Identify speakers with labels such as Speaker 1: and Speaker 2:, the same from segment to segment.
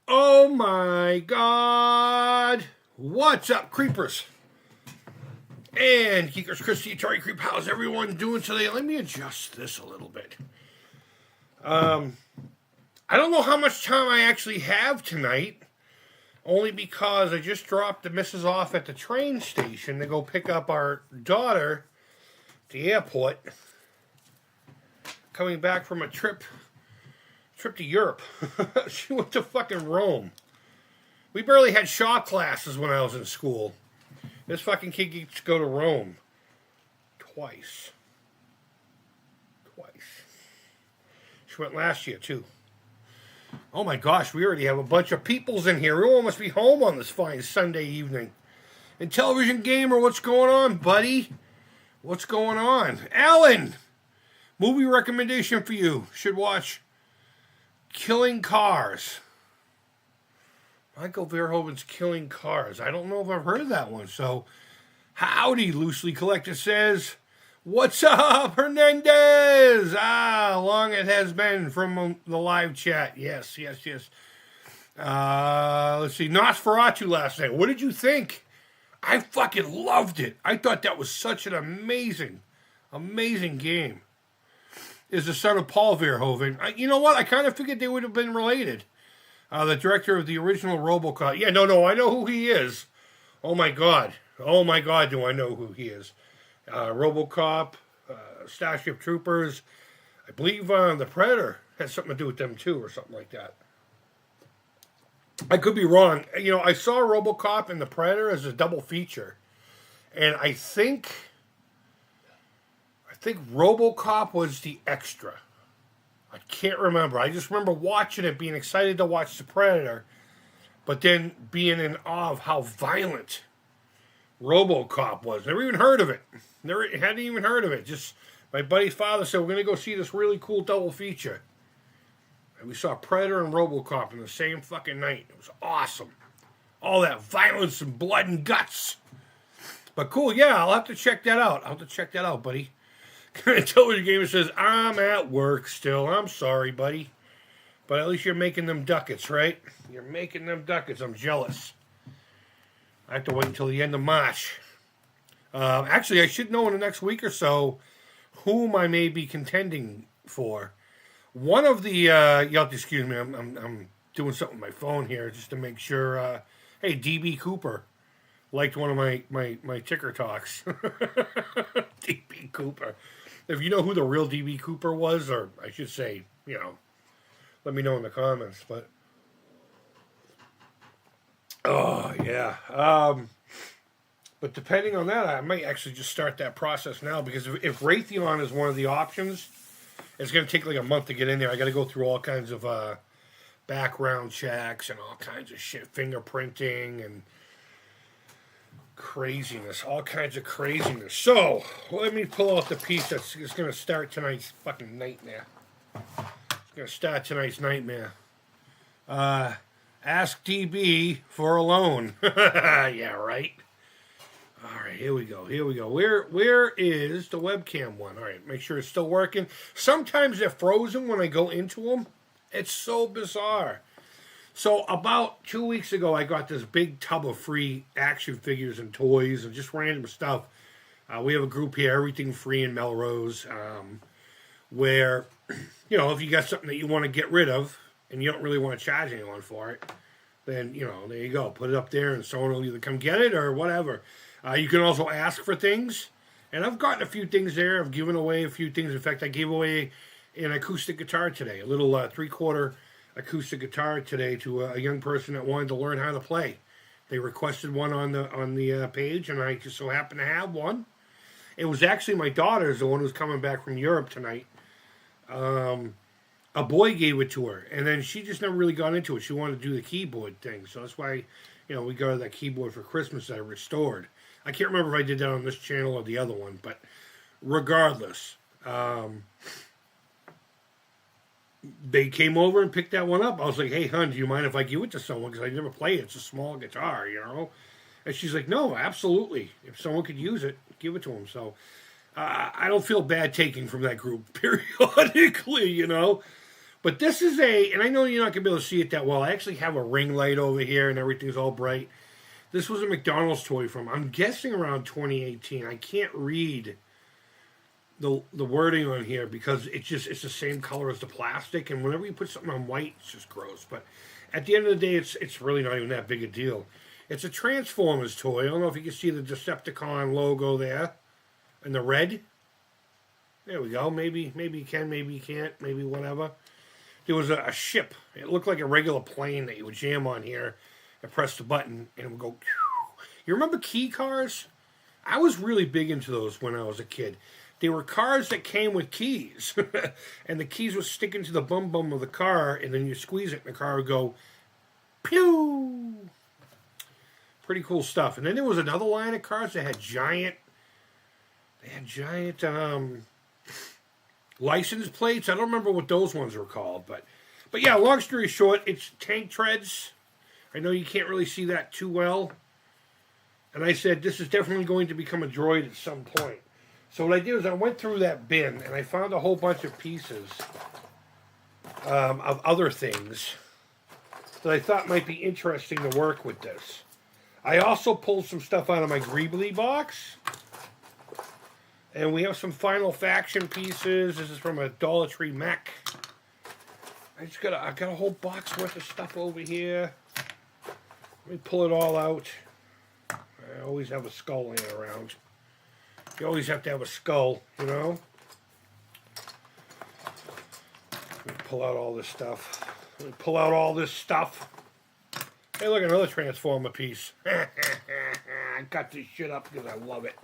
Speaker 1: Oh my god! What's up, creepers? And Geekers Christy, Atari Creep, how's everyone doing today? Let me adjust this a little bit. I don't know how much time I actually have tonight, only because I just dropped the missus off at the train station to go pick up our daughter at the airport, coming back from a trip to Europe. She went to fucking Rome. We barely had shop classes when I was in school. This fucking kid gets to go to Rome. Twice. She went last year, too. Oh my gosh, we already have a bunch of peoples in here. We all must be home on this fine Sunday evening. And Television Gamer, what's going on, buddy? What's going on? Alan! Movie recommendation for you. Should watch Killing Cars. Michael Verhoeven's Killing Cars. I don't know if I've heard of that one. So, howdy, Loosely Collected says, what's up, Hernandez? Long it has been from the live chat. Yes. Let's see, Nosferatu last night. What did you think? I fucking loved it. I thought that was such an amazing game. Is the son of Paul Verhoeven. You know what? I kind of figured they would have been related. The director of the original RoboCop. Yeah, no, I know who he is. Oh my god, do I know who he is. RoboCop, Starship Troopers. I believe The Predator has something to do with them too, or something like that. I could be wrong. You know, I saw RoboCop and The Predator as a double feature. And I think RoboCop was the extra. I can't remember. I just remember watching it, being excited to watch The Predator, but then being in awe of how violent RoboCop was. Never even heard of it. Hadn't even heard of it. Just my buddy's father said, we're going to go see this really cool double feature. And we saw Predator and RoboCop in the same fucking night. It was awesome. All that violence and blood and guts. But cool, yeah, I'll have to check that out. Buddy. Television Gamer says, I'm at work still. I'm sorry, buddy. But at least you're making them ducats, right? You're making them ducats. I'm jealous. I have to wait until the end of March. Actually, I should know in the next week or so whom I may be contending for. One of the, you'll have to excuse me, I'm doing something with my phone here just to make sure. Hey, DB Cooper liked one of my ticker talks. DB Cooper. If you know who the real DB Cooper was, or I should say, let me know in the comments. But, oh, yeah. But depending on that, I might actually just start that process now, because if Raytheon is one of the options, it's going to take like a month to get in there. I got to go through all kinds of background checks and all kinds of shit, fingerprinting and craziness, all kinds of craziness. So, let me pull out the piece that's going to start tonight's fucking nightmare. It's going to start tonight's nightmare. Ask DB for a loan. Yeah, right. All right, here we go. Where is the webcam one? All right, make sure it's still working. Sometimes they're frozen when I go into them. It's so bizarre. So about 2 weeks ago, I got this big tub of free action figures and toys and just random stuff. We have a group here, Everything Free in Melrose, where, if you got something that you want to get rid of and you don't really want to charge anyone for it, then, there you go. Put it up there and someone will either come get it or whatever. You can also ask for things. And I've gotten a few things there. I've given away a few things. In fact, I gave away an acoustic guitar today, a little 3/4 acoustic guitar today to a young person that wanted to learn how to play. They requested one on the page, and I just so happened to have one. It was actually my daughter's, the one who's coming back from Europe tonight. A boy gave it to her, and then she just never really got into it. She wanted to do the keyboard thing, so that's why, we got her that keyboard for Christmas that I restored. I can't remember if I did that on this channel or the other one, but regardless, they came over and picked that one up. I was like, hey, hon, do you mind if I give it to someone? Because I never play it. It's a small guitar, And she's like, no, absolutely. If someone could use it, give it to them. So I don't feel bad taking from that group periodically, But this is and I know you're not going to be able to see it that well. I actually have a ring light over here and everything's all bright. This was a McDonald's toy from, I'm guessing, around 2018. I can't read the wording on here because it's the same color as the plastic. And whenever you put something on white, it's just gross. But at the end of the day, it's really not even that big a deal. It's a Transformers toy. I don't know if you can see the Decepticon logo there in the red. There we go. Maybe you can, maybe you can't, maybe whatever. There was a ship. It looked like a regular plane that you would jam on here and press the button and it would go. You remember key cars? I was really big into those when I was a kid. They were cars that came with keys. And the keys would stick into the bum of the car and then you squeeze it and the car would go pew. Pretty cool stuff. And then there was another line of cars that had giant license plates. I don't remember what those ones were called, but yeah, long story short, it's tank treads. I know you can't really see that too well. And I said, this is definitely going to become a droid at some point. So what I did is I went through that bin and I found a whole bunch of pieces of other things that I thought might be interesting to work with this. I also pulled some stuff out of my Greebly box. And we have some Final Faction pieces. This is from a Dollar Tree mech. I got a whole box worth of stuff over here. Let me pull it all out. I always have a skull laying around. You always have to have a skull, you know? Let me pull out all this stuff. Let me pull out all this stuff. Hey, look, another Transformer piece. I cut this shit up because I love it.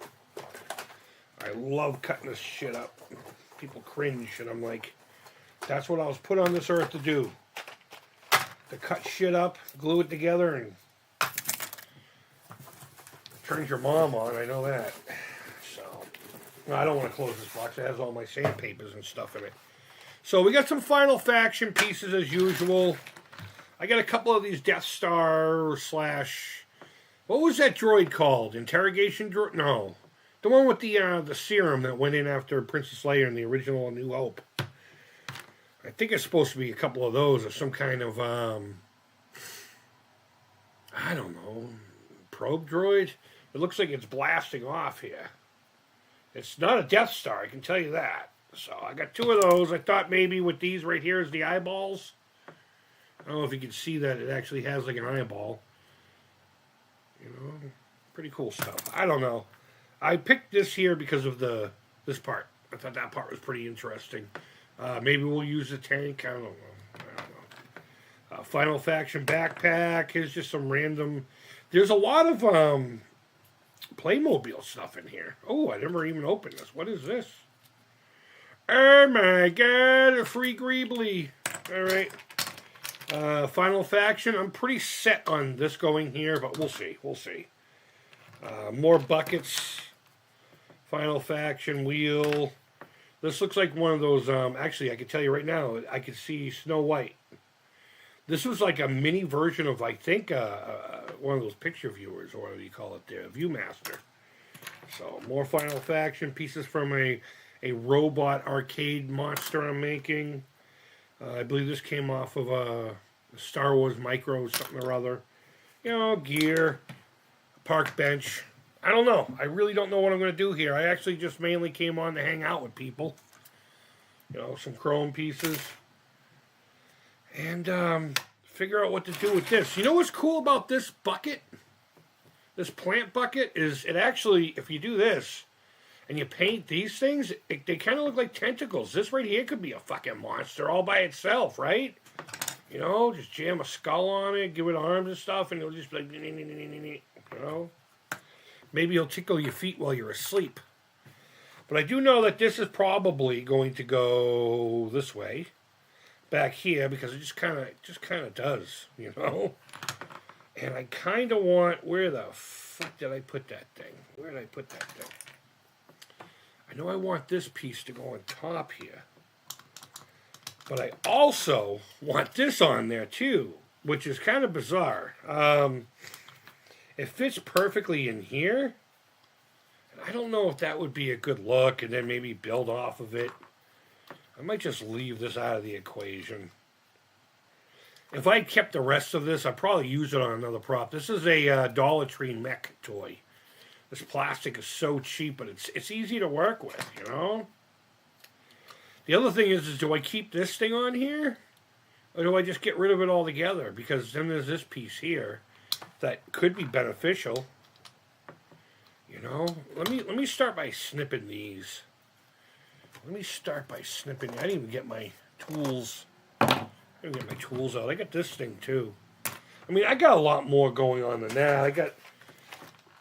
Speaker 1: I love cutting this shit up. People cringe, and I'm like, that's what I was put on this earth to do. To cut shit up, glue it together, and turns your mom on, I know that. So, I don't want to close this box. It has all my sandpapers and stuff in it. So, we got some Final Faction pieces as usual. I got a couple of these Death Star / what was that droid called? Interrogation droid? No. The one with the serum that went in after Princess Leia in the original A New Hope. I think it's supposed to be a couple of those or some kind of, I don't know, probe droid. It looks like it's blasting off here. It's not a Death Star, I can tell you that. So I got two of those. I thought maybe with these right here is the eyeballs. I don't know if you can see that it actually has like an eyeball. You know, pretty cool stuff. I don't know. I picked this here because of this part. I thought that part was pretty interesting. Maybe we'll use the tank. I don't know. Final Faction backpack. Here's just some random. There's a lot of Playmobil stuff in here. Oh, I never even opened this. What is this? Oh my god, a free Greebly. All right. Final Faction. I'm pretty set on this going here, but we'll see. We'll see. More buckets. Final Faction wheel. This looks like one of those, actually, I can tell you right now, I can see Snow White. This was like a mini version of, I think, one of those picture viewers, or whatever you call it there, Viewmaster. So, more Final Faction pieces from a robot arcade monster I'm making. I believe this came off of a Star Wars Micro, something or other. You know, gear, park bench. I don't know. I really don't know what I'm going to do here. I actually just mainly came on to hang out with people. You know, some chrome pieces. And figure out what to do with this. You know what's cool about this bucket? This plant bucket is it actually, if you do this and you paint these things, they kind of look like tentacles. This right here could be a fucking monster all by itself, right? You know, just jam a skull on it, give it arms and stuff, and it'll just be like, you know? Maybe he'll tickle your feet while you're asleep. But I do know that this is probably going to go this way, back here, because it just kind of does, you know. And I kind of want, where the fuck did I put that thing? Where did I put that thing? I know I want this piece to go on top here, but I also want this on there too, which is kind of bizarre. It fits perfectly in here. And I don't know if that would be a good look and then maybe build off of it. I might just leave this out of the equation. If I kept the rest of this, I'd probably use it on another prop. This is a Dollar Tree mech toy. This plastic is so cheap, but it's easy to work with, you know? The other thing is do I keep this thing on here? Or do I just get rid of it altogether? Because then there's this piece here that could be beneficial. You know? Let me start by snipping these. Let me start by snipping. I didn't even get my tools. I didn't get my tools out. I got this thing too. I mean, I got a lot more going on than that.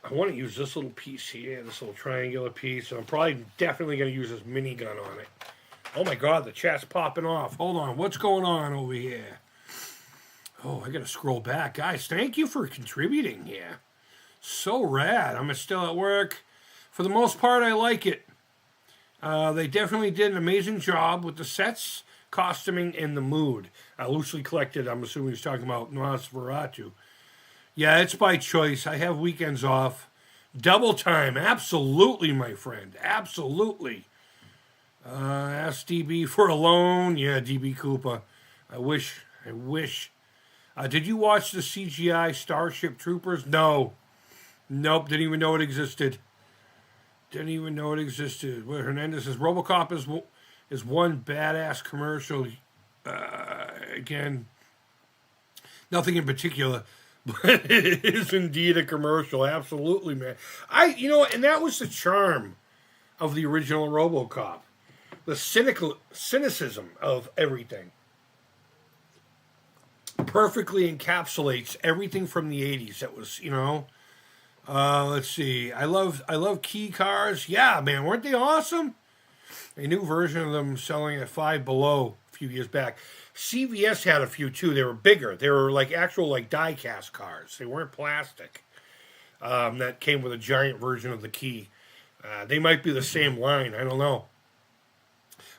Speaker 1: I want to use this little piece here, this little triangular piece. And I'm probably definitely going to use this minigun on it. Oh my God, the chat's popping off. Hold on, what's going on over here? Oh, I got to scroll back. Guys, thank you for contributing here. So rad. I'm still at work. For the most part, I like it. They definitely did an amazing job with the sets, costuming, and the mood. Loosely collected, I'm assuming he's talking about Nosferatu. Yeah, it's by choice. I have weekends off. Double time, absolutely, my friend. Absolutely. Ask DB for a loan. Yeah, DB Koopa. I wish. Did you watch the CGI Starship Troopers? No. Nope, didn't even know it existed. Well, Hernandez says RoboCop is one badass commercial. Again, nothing in particular, but it is indeed a commercial. Absolutely, man. And that was the charm of the original RoboCop. The cynicism of everything perfectly encapsulates everything from the 80s. That was, let's see. I love key cars. Yeah, man, weren't they awesome? A new version of them selling at Five Below a few years back. CVS had a few too. They were bigger. They were like actual die-cast cars. They weren't plastic. That came with a giant version of the key. They might be the same line. I don't know.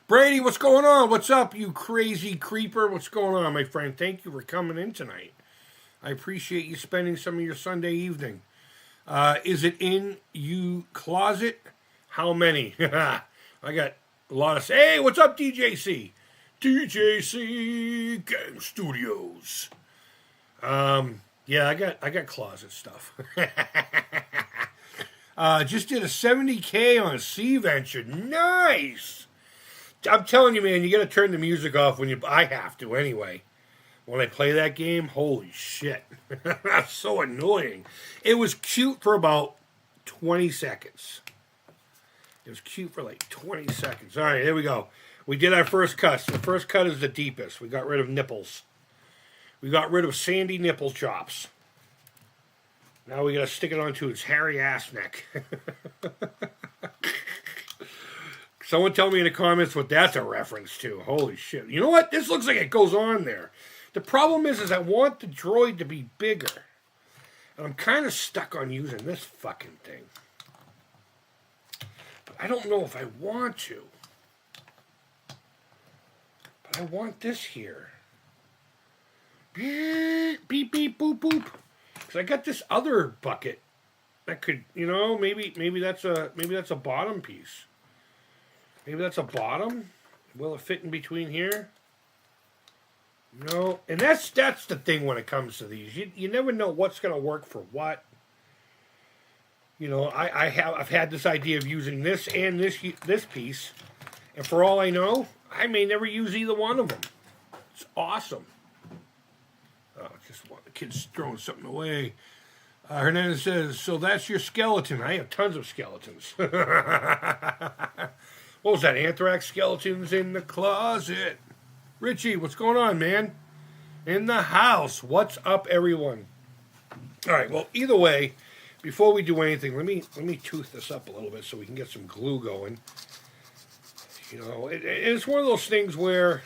Speaker 1: Brady, what's going on? What's up, you crazy creeper? What's going on, my friend? Thank you for coming in tonight. I appreciate you spending some of your Sunday evening. Is it in you closet? How many? I got a lot of... Hey, what's up, DJC? DJC Gang Studios. Yeah, I got closet stuff. Just did a 70K on a Sea Venture. Nice! I'm telling you, man, you got to turn the music off I have to anyway. When I play that game, holy shit. That's so annoying. It was cute for about 20 seconds. It was cute for like 20 seconds. All right, here we go. We did our first cut. The first cut is the deepest. We got rid of nipples. We got rid of sandy nipple chops. Now we got to stick it onto its hairy ass neck. Someone tell me in the comments what that's a reference to. Holy shit. You know what? This looks like it goes on there. The problem is I want the droid to be bigger. And I'm kind of stuck on using this fucking thing. But I don't know if I want to. But I want this here. Beep, beep, beep, boop, boop. Because I got this other bucket that could, maybe that's a bottom piece. Maybe that's a bottom. Will it fit in between here? No. And that's the thing when it comes to these. You never know what's going to work for what. I've had this idea of using this and this piece, and for all I know, I may never use either one of them. It's awesome. Oh, just one. The kid's throwing something away. Hernandez says, so that's your skeleton. I have tons of skeletons. What was that? Anthrax skeletons in the closet. Richie, what's going on, man? In the house. What's up, everyone? All right, well, either way, before we do anything, let me tooth this up a little bit so we can get some glue going. It's one of those things where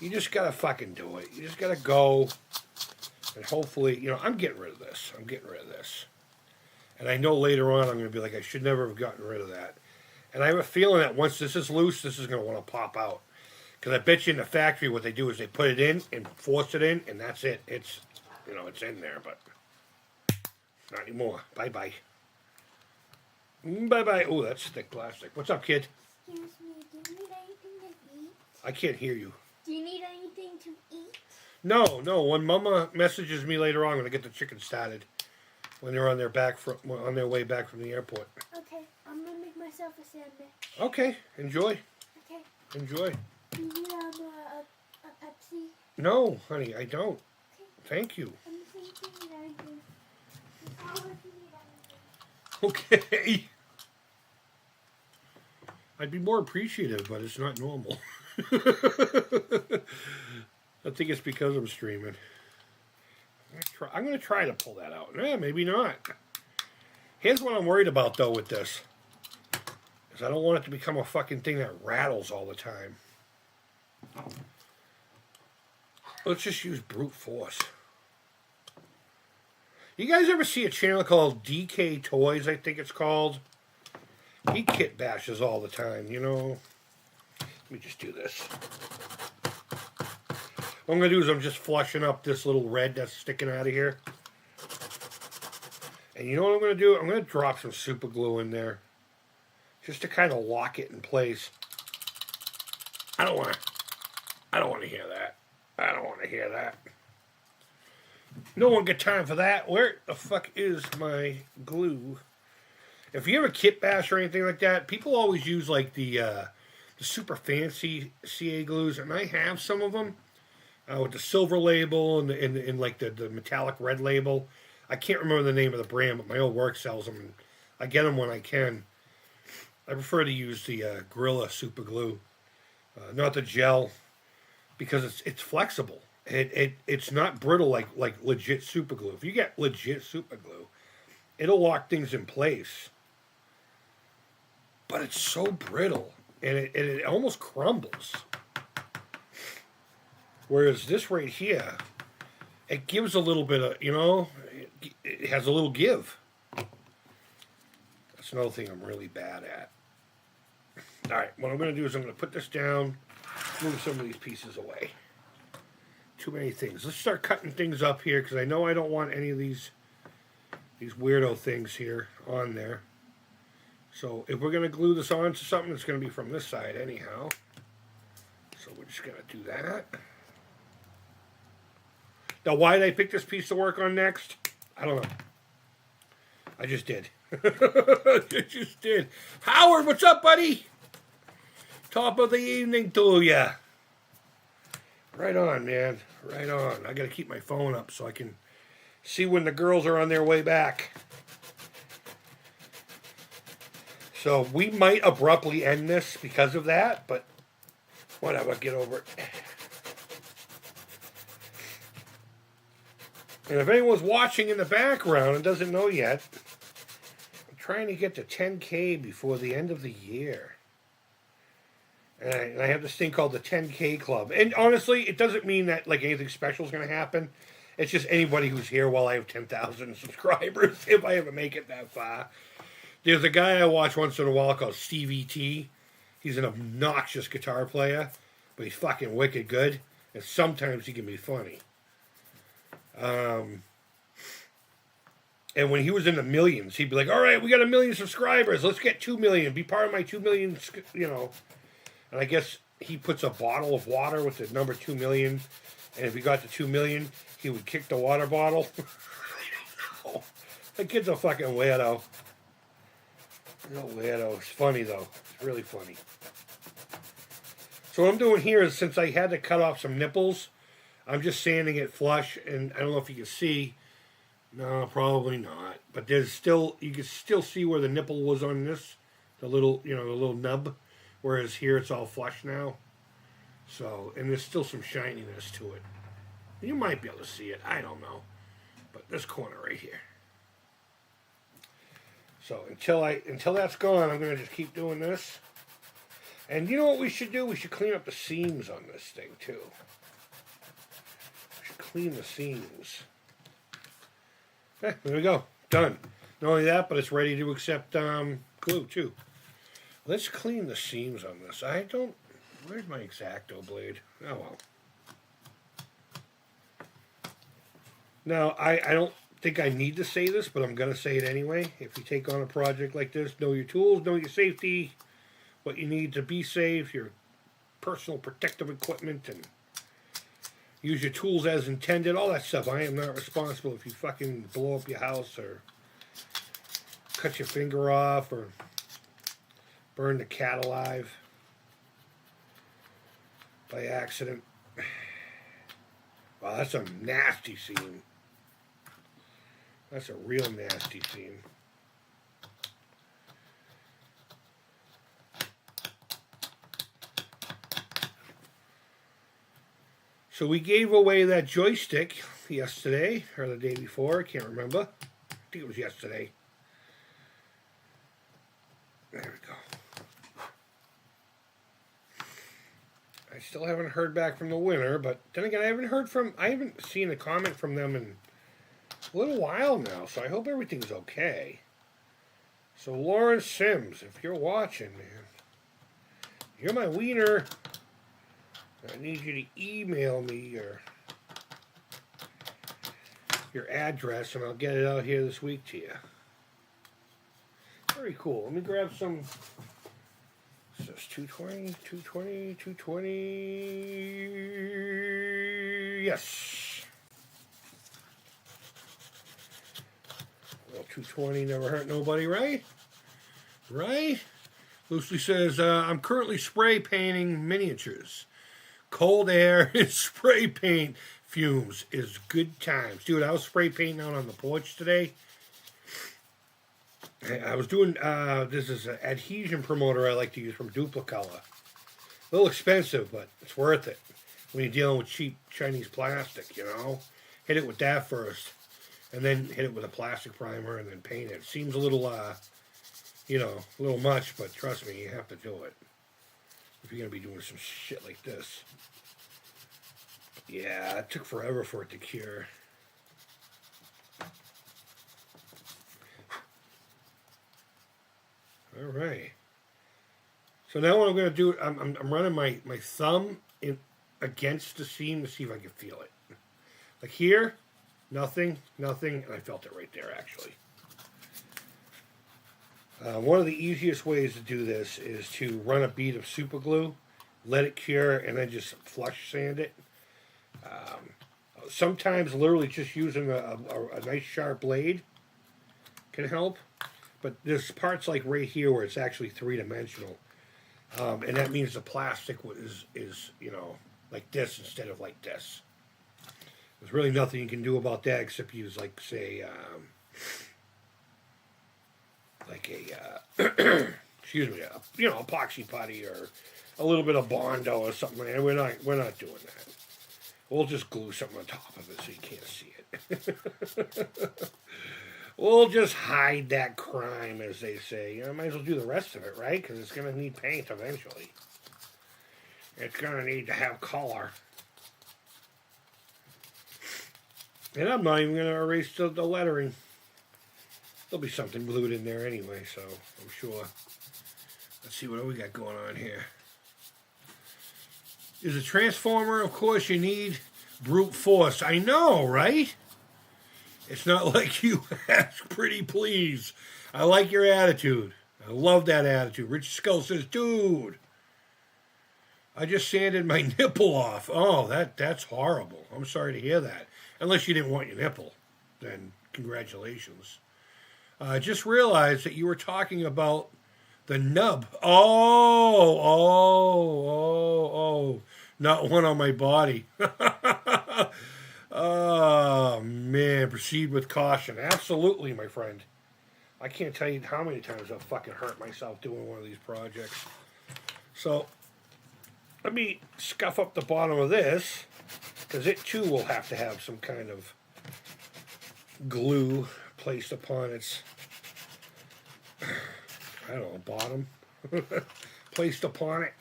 Speaker 1: you just got to fucking do it. You just got to go, and hopefully, I'm getting rid of this. And I know later on I'm going to be like, I should never have gotten rid of that. And I have a feeling that once this is loose, this is going to want to pop out. Because I bet you in the factory what they do is they put it in and force it in, and that's it. It's, it's in there, but not anymore. Bye-bye. Bye-bye. Oh, that's thick plastic. What's up, kid? I can't hear you.
Speaker 2: Do you need anything to eat?
Speaker 1: No, no. When Mama messages me later on, I'm gonna get the chicken started. When they're on their way back from the airport.
Speaker 2: Okay, I'm gonna make myself a sandwich.
Speaker 1: Okay, enjoy.
Speaker 2: Okay.
Speaker 1: Enjoy.
Speaker 2: Do you need a Pepsi?
Speaker 1: No, honey, I don't.
Speaker 2: Okay.
Speaker 1: Thank you.
Speaker 2: I'm the same thing that I do. Just call if you need anything.
Speaker 1: Okay. I'd be more appreciative, but it's not normal. I think it's because I'm streaming. I'm going to try to pull that out. Maybe not. Here's what I'm worried about, though, with this. Is I don't want it to become a fucking thing that rattles all the time. Let's just use brute force. You guys ever see a channel called DK Toys, I think it's called? He kit bashes all the time, you know. Let me just do this. What I'm going to do is I'm just flushing up this little red that's sticking out of here. And you know what I'm going to do? I'm going to drop some super glue in there. Just to kind of lock it in place. I don't want to hear that. I don't want to hear that. No one got time for that. Where the fuck is my glue? If you have a kit bash or anything like that, people always use like the super fancy CA glues, and I have some of them with the silver label and like the metallic red label. I can't remember the name of the brand, but my old work sells them, and I get them when I can. I prefer to use the Gorilla super glue, not the gel, because it's flexible. It's not brittle like legit super glue. If you get legit super glue, it'll lock things in place. But it's so brittle, and it almost crumbles. Whereas this right here, it gives a little bit of, you know, it has a little give. That's another thing I'm really bad at. All right, what I'm going to do is I'm going to put this down, move some of these pieces away. Too many things. Let's start cutting things up here, because I know I don't want any of these weirdo things here on there. So if we're going to glue this onto something, it's going to be from this side anyhow. So we're just going to do that. Now, why did I pick this piece to work on next? I don't know. I just did. I just did. Howard, what's up, buddy? Top of the evening to ya. Right on, man. Right on. I got to keep my phone up so I can see when the girls are on their way back. So we might abruptly end this because of that, but whatever, get over it. And if anyone's watching in the background and doesn't know yet, I'm trying to get to 10K before the end of the year. And I have this thing called the 10K Club. And honestly, it doesn't mean that like anything special is going to happen. It's just anybody who's here while I have 10,000 subscribers, if I ever make it that far. There's a guy I watch once in a while called Stevie T. He's an obnoxious guitar player, but he's fucking wicked good. And sometimes he can be funny. And when he was in the millions, he'd be like, all right, we got 1 million subscribers. Let's get 2 million. Be part of my 2 million, you know. And I guess he puts a bottle of water with the number 2 million. And if he got to 2 million, he would kick the water bottle. That kid's a fucking weirdo. No weirdo. It's funny, though. It's really funny. So what I'm doing here is, since I had to cut off some nipples, I'm just sanding it flush. And I don't know if you can see. No, probably not. But there's still, you can still see where the nipple was on this. The little, you know, the little nub. Whereas here it's all flush now. So, and there's still some shininess to it. You might be able to see it. I don't know. But this corner right here. So until that's gone, I'm going to just keep doing this. And you know what we should do? We should clean up the seams on this thing too. We should clean the seams. There we go. Done. Not only that, but it's ready to accept glue too. Let's clean the seams on this. Where's my X-Acto blade? Oh well. Now, I don't think I need to say this, but I'm going to say it anyway. If you take on a project like this, know your tools, know your safety, what you need to be safe, your personal protective equipment, and Use your tools as intended, all that stuff. I am not responsible if you fucking blow up your house or cut your finger off or burn the cat alive by accident. Wow, that's a nasty scene. That's a real nasty scene. So we gave away that joystick yesterday, or the day before, I can't remember. I think it was yesterday. There we go. I still haven't heard back from the winner, but then again, I haven't seen a comment from them in a little while now, so I hope everything's okay. So Lauren Sims, if you're watching, man, you're my wiener. I need you to email me your address, and I'll get it out here this week to you. Very cool. Let me grab some. This is 220, 220, 220. Yes. Well, 220 never hurt nobody, right? Right? Lucy says, I'm currently spray painting miniatures. Cold air and spray paint fumes is good times. Dude, I was spray painting out on the porch today. I was doing, this is an adhesion promoter I like to use from Duplicolor. A little expensive, but it's worth it when you're dealing with cheap Chinese plastic, you know. Hit it with that first, and then hit it with a plastic primer, and then paint it. Seems a little, you know, a little much, but trust me, you have to do it if you're going to be doing some shit like this. Yeah, it took forever for it to cure. All right. So now what I'm going to do, I'm running my thumb in against the seam to see if I can feel it. Like here, nothing, and I felt it right there, actually. One of the easiest ways to do this is to run a bead of super glue, let it cure, and then just flush sand it. Sometimes literally just using a nice sharp blade can help. But there's parts like right here where it's actually three-dimensional. And that means the plastic is, you know, like this instead of like this. There's really nothing you can do about that except use, like, say, like a, excuse me, you know, epoxy putty or a little bit of Bondo or something like that. We're not doing that. We'll just glue something on top of it so you can't see it. We'll just hide that crime, as they say. You know, might as well do the rest of it, right? Because it's going to need paint eventually. It's going to need to have color. And I'm not even going to erase the lettering. There'll be something glued in there anyway, so I'm sure. Let's see what we got going on here. Is a transformer, of course, you need brute force. I know, right? It's not like you ask pretty please. I like your attitude. I love that attitude. Rich Skull says, dude, I just sanded my nipple off. Oh, that's horrible. I'm sorry to hear that. Unless you didn't want your nipple, then congratulations. I just realized that you were talking about the nub. Oh. Not one on my body. Oh, man. Proceed with caution. Absolutely, my friend. I can't tell you how many times I've fucking hurt myself doing one of these projects. So, let me scuff up the bottom of this, because it, too, will have to have some kind of glue placed upon its, I don't know, bottom. Placed upon it.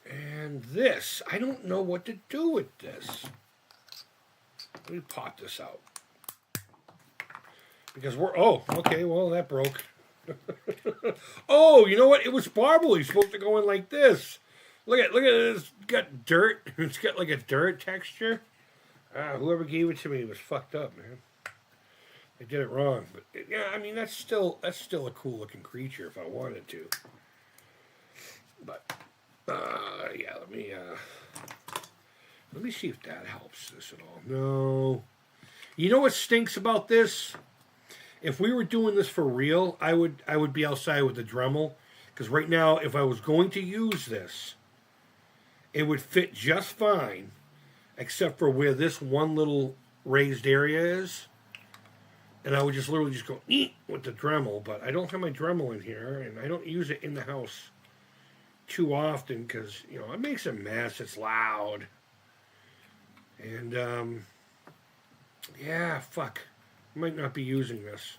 Speaker 1: And this, I don't know what to do with this. Let me pop this out. Because oh, okay, well, that broke. Oh, you know what? It was barbly. It's supposed to go in like this. Look at it. It's got dirt. It's got like a dirt texture. Whoever gave it to me was fucked up, man. They did it wrong. But, yeah, I mean, that's still a cool-looking creature if I wanted to. But... yeah, let me Let me see if that helps this at all. No. You know what stinks about this? If we were doing this for real, I would be outside with the Dremel. Because right now, if I was going to use this, it would fit just fine, except for where this one little raised area is. And I would just literally just go eat with the Dremel, but I don't have my Dremel in here, and I don't use it in the house too often because, you know, it makes a mess. It's loud. And, yeah, fuck. I might not be using this.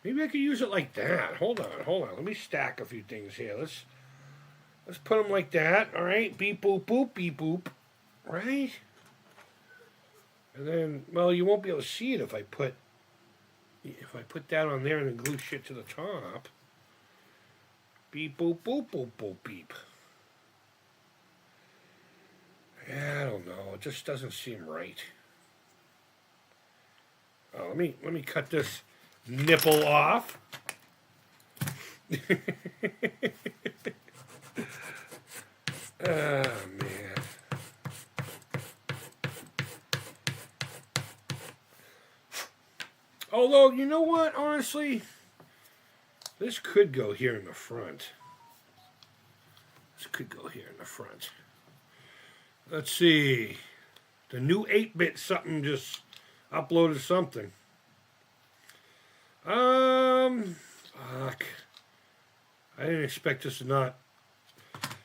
Speaker 1: Maybe I could use it like that. Hold on. Let me stack a few things here. Let's put them like that. All right. Beep, boop, boop, beep, boop. Right? And then, well, you won't be able to see it if I put that on there and then glue shit to the top. Beep, boop, boop, boop, boop, beep. Yeah, I don't know. It just doesn't seem right. Oh, let me cut this nipple off. Oh, man. Although, you know what, honestly? This could go here in the front. Let's see. The new 8-bit something just uploaded something. Fuck. I didn't expect this to not.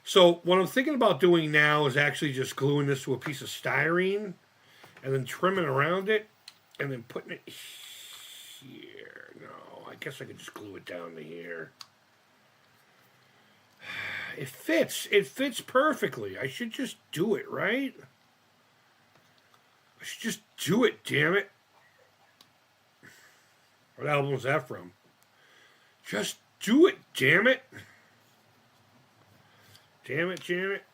Speaker 1: So what I'm thinking about doing now is actually just gluing this to a piece of styrene and then trimming around it and then putting it here. No, I guess I could just glue it down to here. It fits. It fits perfectly. I should just do it, right? I should just do it, damn it. What album is that from? Just do it, damn it. Damn it.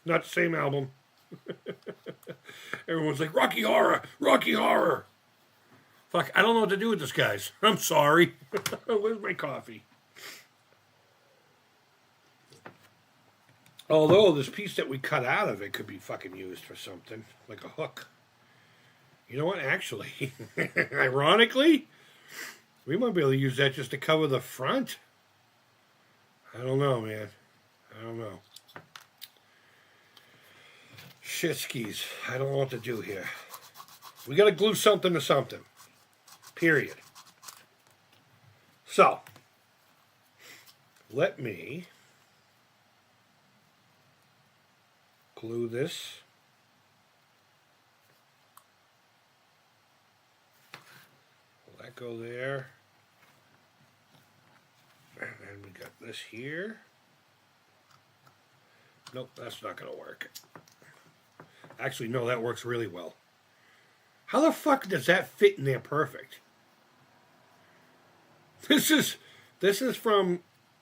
Speaker 1: Not the same album. Everyone's like, Rocky Horror. Fuck, I don't know what to do with this, guys. I'm sorry. Where's my coffee? Although this piece that we cut out of it could be fucking used for something, like a hook. You know what? Actually, ironically, we might be able to use that just to cover the front. I don't know, man. I don't know. Shit skis. I don't know what to do here. We got to glue something to something. Period. So, let me glue this. Will that go there? And then we got this here. Nope, that's not going to work. Actually, no, that works really well. How the fuck does that fit in there perfect? This is from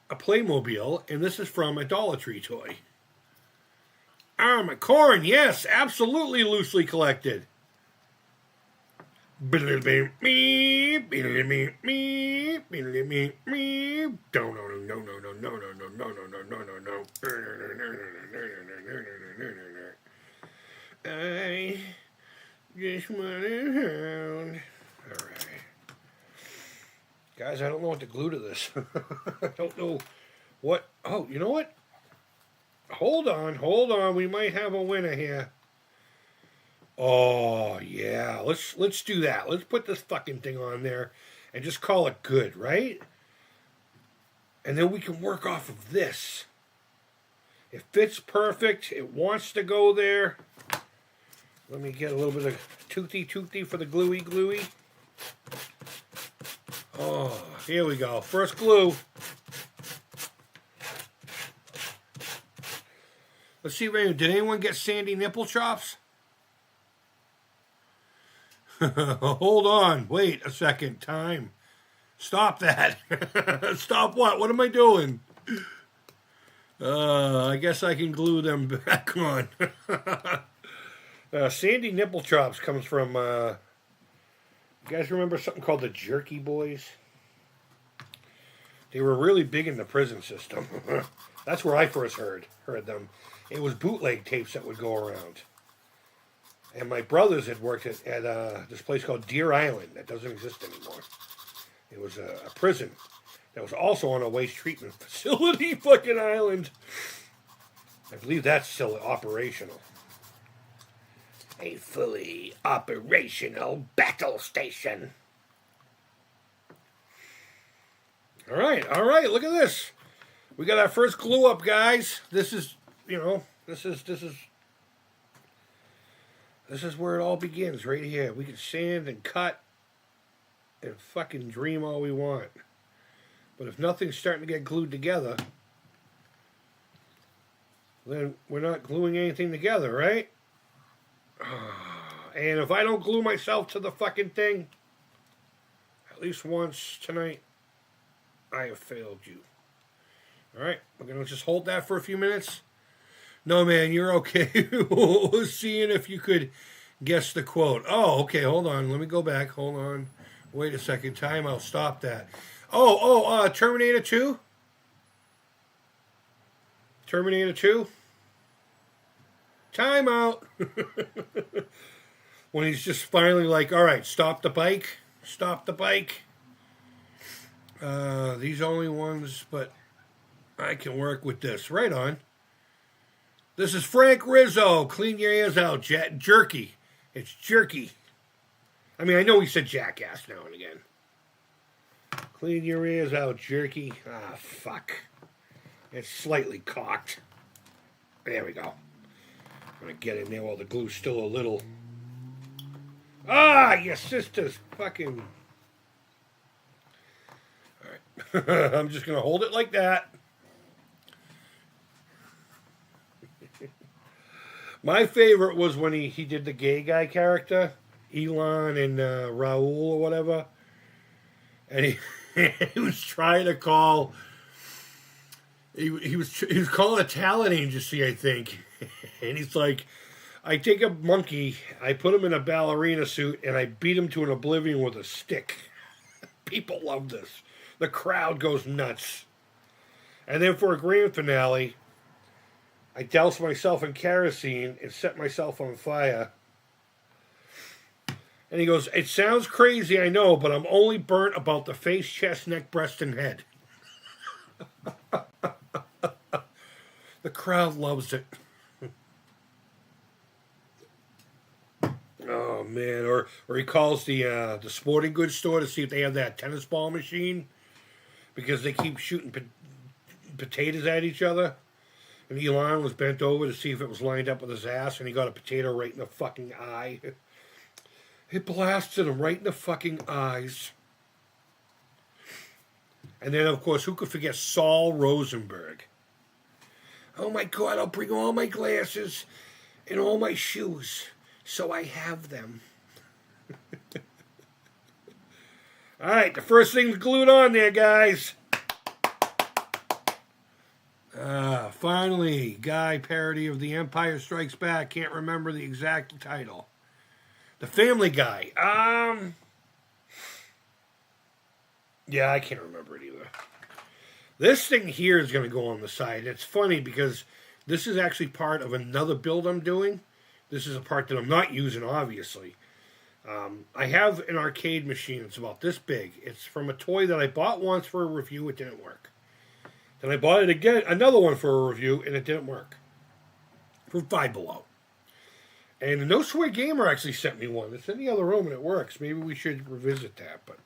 Speaker 1: a Playmobil, and this is from a Dollar Tree toy. Corn, yes, absolutely loosely collected. I just want around. All right. Guys, I don't know what to glue to this. I don't know what. Oh, you know what? Hold on. We might have a winner here. Oh, yeah. Let's do that. Let's put this fucking thing on there and just call it good, right? And then we can work off of this. It fits perfect. It wants to go there. Let me get a little bit of toothy for the gluey. Oh, here we go. First glue. Let's see, did anyone get sandy nipple chops? Hold on. Wait a second. Time. Stop that. Stop what? What am I doing? I guess I can glue them back on. Sandy nipple chops comes from, you guys remember something called the Jerky Boys? They were really big in the prison system. That's where I first heard them. It was bootleg tapes that would go around. And my brothers had worked at this place called Deer Island that doesn't exist anymore. It was a prison that was also on a waste treatment facility fucking island. I believe that's still operational. A fully operational battle station. All right, look at this. We got our first glue up, guys. This is, this is where it all begins, right here. We can sand and cut and fucking dream all we want. But if nothing's starting to get glued together, then we're not gluing anything together, right? And if I don't glue myself to the fucking thing, at least once tonight, I have failed you. All right, we're going to just hold that for a few minutes. No, man, you're okay. Seeing if you could guess the quote. Oh, okay, hold on. Let me go back. Hold on. Wait a second. Time out. Stop that. Terminator 2? Terminator 2? Time out. When he's just finally like, all right, stop the bike. Stop the bike. These only ones, but I can work with this. Right on. This is Frank Rizzo. Clean your ears out, jerky. It's jerky. I mean, I know he said jackass now and again. Clean your ears out, jerky. Ah, fuck. It's slightly cocked. There we go. I'm going to get in there while the glue's still a little... Ah, your sister's fucking... All right. I'm just going to hold it like that. My favorite was when he did the gay guy character, Elon and Raul or whatever. And he was trying to call... He was calling a talent agency, I think. And he's like, I take a monkey, I put him in a ballerina suit, and I beat him to an oblivion with a stick. People love this. The crowd goes nuts. And then for a grand finale, I douse myself in kerosene and set myself on fire. And he goes, it sounds crazy, I know, but I'm only burnt about the face, chest, neck, breast, and head. The crowd loves it. Oh, man. Or he calls the sporting goods store to see if they have that tennis ball machine because they keep shooting potatoes at each other. And Elon was bent over to see if it was lined up with his ass, and he got a potato right in the fucking eye. It blasted him right in the fucking eyes. And then, of course, who could forget Saul Rosenberg? Oh, my God, I'll bring all my glasses and all my shoes so I have them. All right, the first thing's glued on there, guys. Finally, Guy parody of The Empire Strikes Back. Can't remember the exact title. The Family Guy. Yeah, I can't remember it either. This thing here is going to go on the side. It's funny because this is actually part of another build I'm doing. This is a part that I'm not using, obviously. I have an arcade machine. It's about this big. It's from a toy that I bought once for a review. It didn't work. Then I bought it again, another one for a review, and it didn't work. From Five Below. And the No Swear Gamer actually sent me one. It's in the other room and it works. Maybe we should revisit that, but...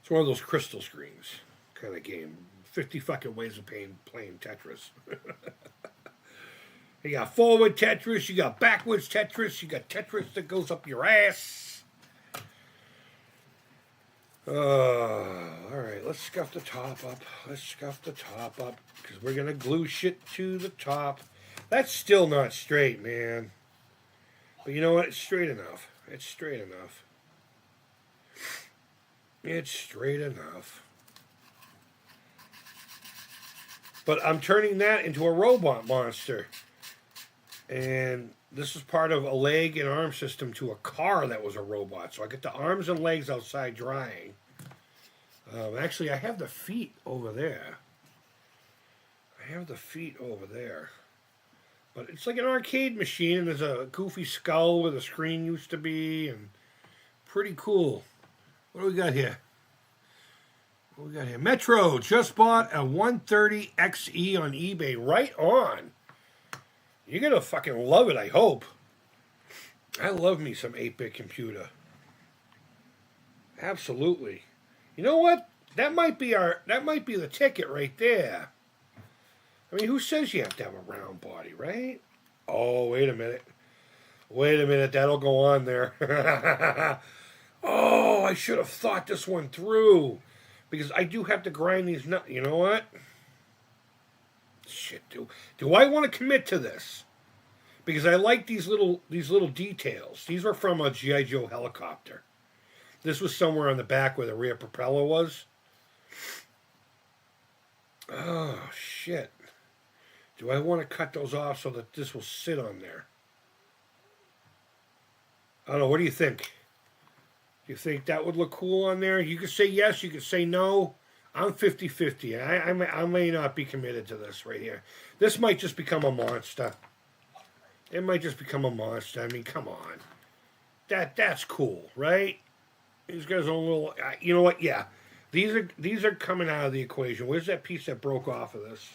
Speaker 1: It's one of those crystal screens kind of game. 50 fucking ways of playing Tetris. You got forward Tetris, you got backwards Tetris, you got Tetris that goes up your ass. All right, let's scuff the top up. Because we're going to glue shit to the top. That's still not straight, man. But you know what? It's straight enough. It's straight enough. But I'm turning that into a robot monster. And this is part of a leg and arm system to a car that was a robot. So I get the arms and legs outside drying. Actually, I have the feet over there. I have the feet over there. But it's like an arcade machine, and there's a goofy skull where the screen used to be, and pretty cool. What do we got here? What we got here? Metro just bought a 130XE on eBay. Right on. You're going to fucking love it, I hope. I love me some 8-bit computer. Absolutely. You know what? That might be the ticket right there. I mean, who says you have to have a round body, right? Oh, wait a minute. Wait a minute, that'll go on there. Oh, I should have thought this one through. Because I do have to grind these nuts. You know what? Shit, do I want to commit to this? Because I like these little details. These were from a G.I. Joe helicopter. This was somewhere on the back where the rear propeller was. Oh, shit. Do I want to cut those off so that this will sit on there? I don't know. What do you think? Do you think that would look cool on there? You could say yes. You could say no. I'm 50-50. I may not be committed to this right here. This might just become a monster. It might just become a monster. I mean, come on. That's cool, right? These guys are a little... You know what? Yeah. These are coming out of the equation. Where's that piece that broke off of this?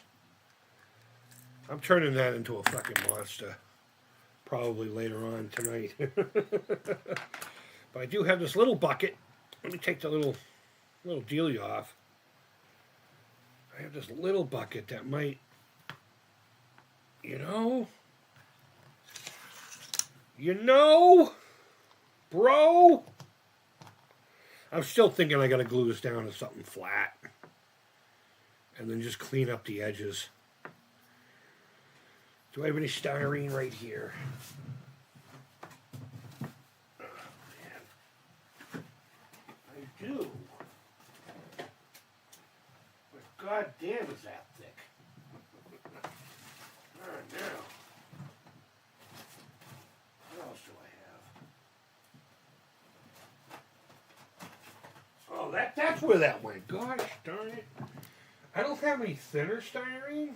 Speaker 1: I'm turning that into a fucking monster. Probably later on tonight. But I do have this little bucket. Let me take the little dealie off. I have this little bucket that might... You know... Bro... I'm still thinking I gotta glue this down to something flat. And then just clean up the edges. Do I have any styrene right here? Oh, man. I do. But goddamn is that thick. All right, now. What else do I have? Oh, that's where that went. Gosh darn it. I don't have any thinner styrene.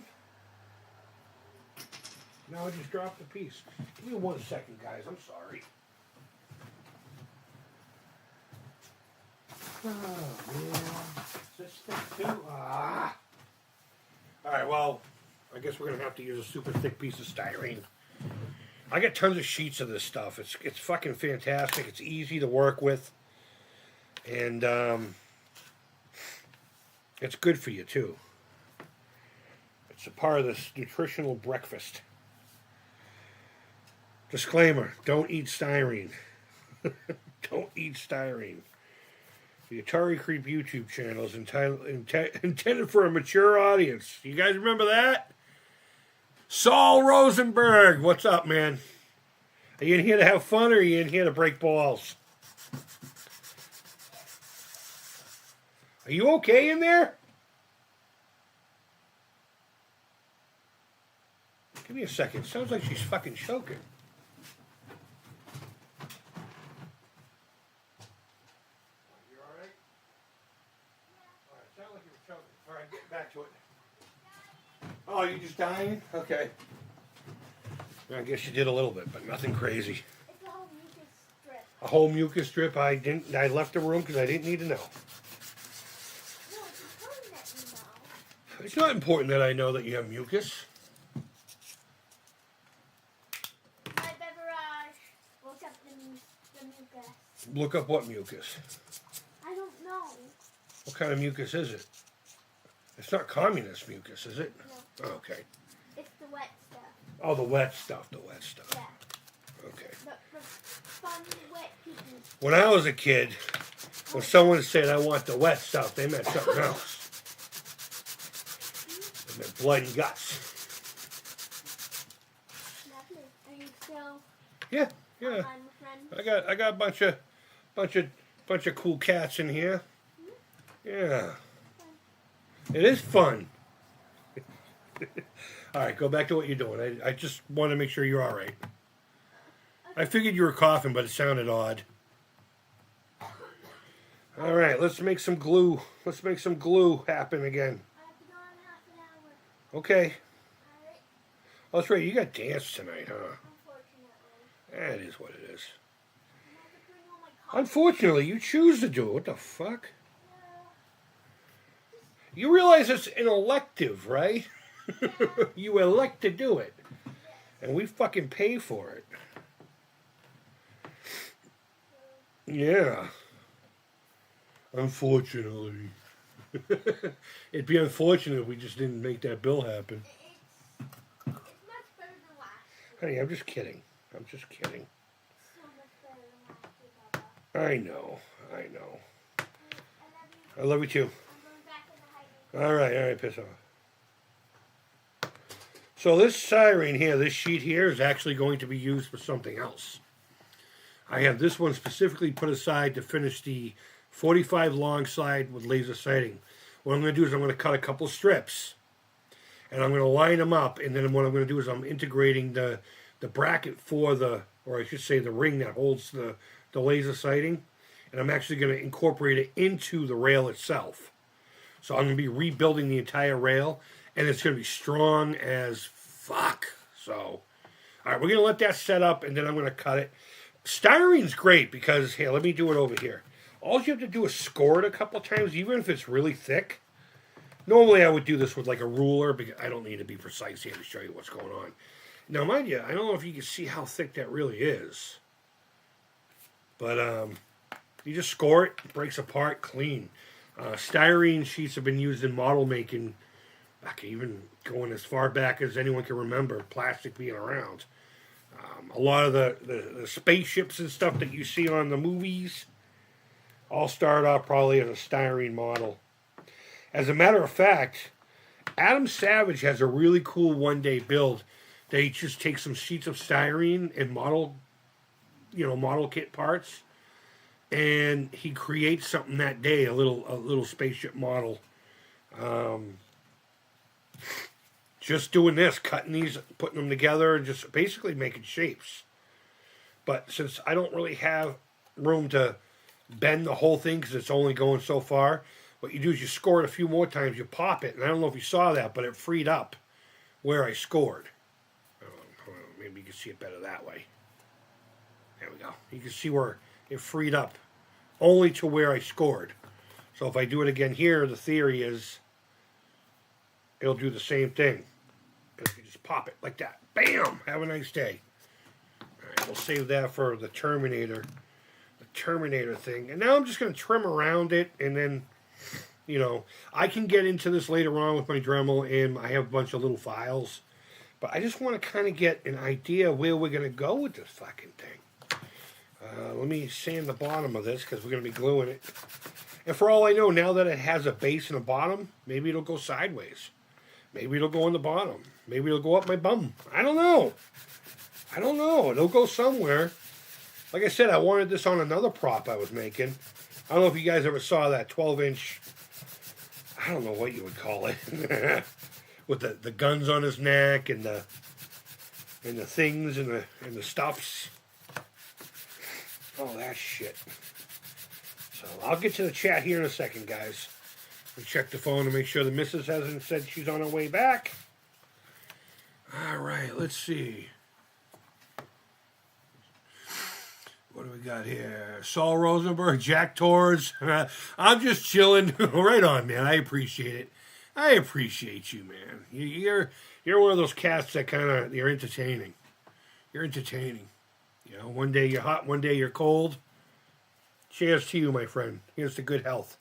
Speaker 1: No, I just dropped a piece. Give me 1 second, guys. I'm sorry. Oh, man. Is this thick, too? Ah. All right, well, I guess we're going to have to use a super thick piece of styrene. I got tons of sheets of this stuff. It's fucking fantastic. It's easy to work with. And it's good for you, too. It's a part of this nutritional breakfast. Disclaimer, don't eat styrene. Don't eat styrene. The Atari Creep YouTube channel is intended for a mature audience. You guys remember that? Saul Rosenberg, what's up, man? Are you in here to have fun or are you in here to break balls? Are you okay in there? Give me a second. Sounds like she's fucking choking. You all right? All right, sound like you were choking. All right, get back to it. Oh, you just dying? Okay. I guess you did a little bit, but nothing crazy.
Speaker 2: It's a whole mucus strip.
Speaker 1: A whole mucus strip. I left the room because I didn't need to know.
Speaker 2: No, it's important that you know.
Speaker 1: It's not important that I know that you have mucus.
Speaker 2: My beverage. Look up the mucus.
Speaker 1: Look up what mucus.
Speaker 2: I don't know.
Speaker 1: What kind of mucus is it? It's not communist mucus, is it?
Speaker 2: No.
Speaker 1: Oh, okay.
Speaker 2: It's the wet stuff.
Speaker 1: Oh, the wet stuff. The wet stuff.
Speaker 2: Yeah.
Speaker 1: Okay.
Speaker 2: The fun wet pieces.
Speaker 1: When I was a kid, when someone said, I want the wet stuff, they meant something else. They meant blood and guts.
Speaker 2: Lovely. Are you still
Speaker 1: Yeah.
Speaker 2: online with friends?
Speaker 1: I got a bunch of cool cats in here. Yeah. It is fun. All right, go back to what you're doing. I just want to make sure you're all right. I figured you were coughing, but it sounded odd. All right, let's make some glue. Let's make some glue happen again.
Speaker 2: I have to go in half an
Speaker 1: Okay.
Speaker 2: Alright.
Speaker 1: Oh, that's right. You got dance tonight, huh?
Speaker 2: Unfortunately.
Speaker 1: That is what it is.
Speaker 2: I have to bring all my coffee.
Speaker 1: Unfortunately, you choose to do it. What the fuck?
Speaker 2: Yeah.
Speaker 1: You realize it's an elective, right?
Speaker 2: Yeah.
Speaker 1: You elect to do it.
Speaker 2: Yes.
Speaker 1: And we fucking pay for it. Yeah. Unfortunately. It'd be unfortunate if we just didn't make that bill happen.
Speaker 2: It's much better than last year.
Speaker 1: Honey, I'm just kidding. I'm just kidding.
Speaker 2: So much better than last year, Papa.
Speaker 1: I know. I know.
Speaker 2: I love you.
Speaker 1: I love you too.
Speaker 2: I'm going back in the hiding.
Speaker 1: All right, piss off. So this siren here, this sheet here, is actually going to be used for something else. I have this one specifically put aside to finish the 45 long slide with laser sighting. What I'm going to do is I'm going to cut a couple strips, and I'm going to line them up, and then what I'm going to do is I'm integrating the bracket for the, or I should say the ring that holds the laser sighting, and I'm actually going to incorporate it into the rail itself. So I'm going to be rebuilding the entire rail, and it's going to be strong as fuck. So, all right, we're going to let that set up, and then I'm going to cut it. Styrene's great because, here, let me do it over here. All you have to do is score it a couple times, even if it's really thick. Normally I would do this with like a ruler, because I don't need to be precise here to show you what's going on. Now, mind you, I don't know if you can see how thick that really is. But you just score it, it breaks apart clean. Styrene sheets have been used in model making, even going as far back as anyone can remember, plastic being around. A lot of the spaceships and stuff that you see on the movies all start off probably as a styrene model. As a matter of fact, Adam Savage has a really cool one-day build. They just take some sheets of styrene and model kit parts, and he creates something that day, a little spaceship model. Just doing this, cutting these, putting them together, and just basically making shapes. But since I don't really have room to bend the whole thing because it's only going so far, what you do is you score it a few more times, you pop it, and I don't know if you saw that, but it freed up where I scored. Maybe you can see it better that way. There we go. You can see where it freed up only to where I scored. So if I do it again here, the theory is it'll do the same thing. And you just pop it like that. Bam! Have a nice day. All right, we'll save that for the Terminator thing. And now I'm just going to trim around it, and then, I can get into this later on with my Dremel, and I have a bunch of little files. But I just want to kind of get an idea where we're going to go with this fucking thing. Let me sand the bottom of this, because we're going to be gluing it. And for all I know, now that it has a base and a bottom, maybe it'll go sideways. Maybe it'll go on the bottom. Maybe it'll go up my bum. I don't know. It'll go somewhere. Like I said, I wanted this on another prop I was making. I don't know if you guys ever saw that 12-inch, I don't know what you would call it, with the guns on his neck and the things and the stuffs. All that shit. So I'll get to the chat here in a second, guys. We check the phone to make sure the missus hasn't said she's on her way back. All right, let's see. What do we got here? Saul Rosenberg, Jack Torres. I'm just chilling. Right on, man. I appreciate it. I appreciate you, man. You're one of those cats that you're entertaining. You're entertaining. One day you're hot, one day you're cold. Cheers to you, my friend. Here's to good health.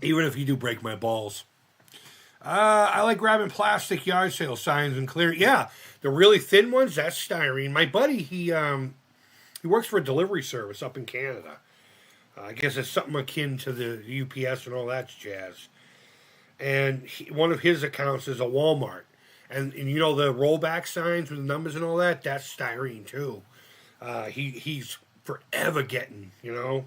Speaker 1: Even if you do break my balls. I like grabbing plastic yard sale signs and clearing. Yeah, the really thin ones, that's styrene. My buddy, he works for a delivery service up in Canada. I guess it's something akin to the UPS and all that jazz. And one of his accounts is a Walmart. And the rollback signs with the numbers and all that, that's styrene too. He's forever getting, And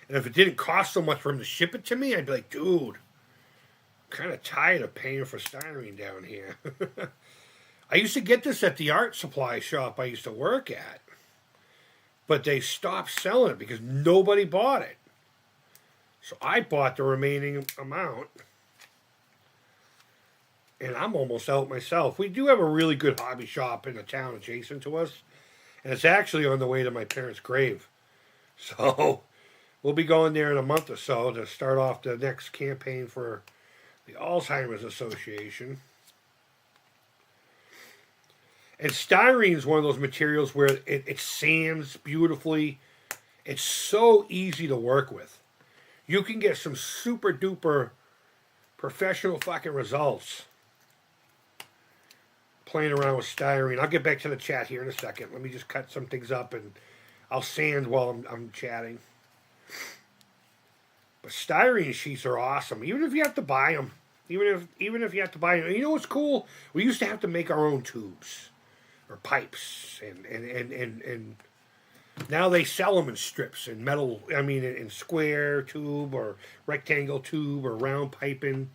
Speaker 1: if it didn't cost so much for him to ship it to me, I'd be like, dude, I'm kind of tired of paying for styrene down here. I used to get this at the art supply shop I used to work at. But they stopped selling it because nobody bought it. So I bought the remaining amount. and I'm almost out myself. We do have a really good hobby shop in the town adjacent to us, and it's actually on the way to my parents' grave. So we'll be going there in a month or so to start off the next campaign for the Alzheimer's Association. And styrene is one of those materials where it sands beautifully. It's so easy to work with. You can get some super duper professional fucking results playing around with styrene. I'll get back to the chat here in a second. Let me just cut some things up and I'll sand while I'm chatting. But styrene sheets are awesome, even if you have to buy them. Even if you have to buy them. You know what's cool? We used to have to make our own tubes or pipes, and now they sell them in strips, in metal. I mean, in square tube or rectangle tube or round piping,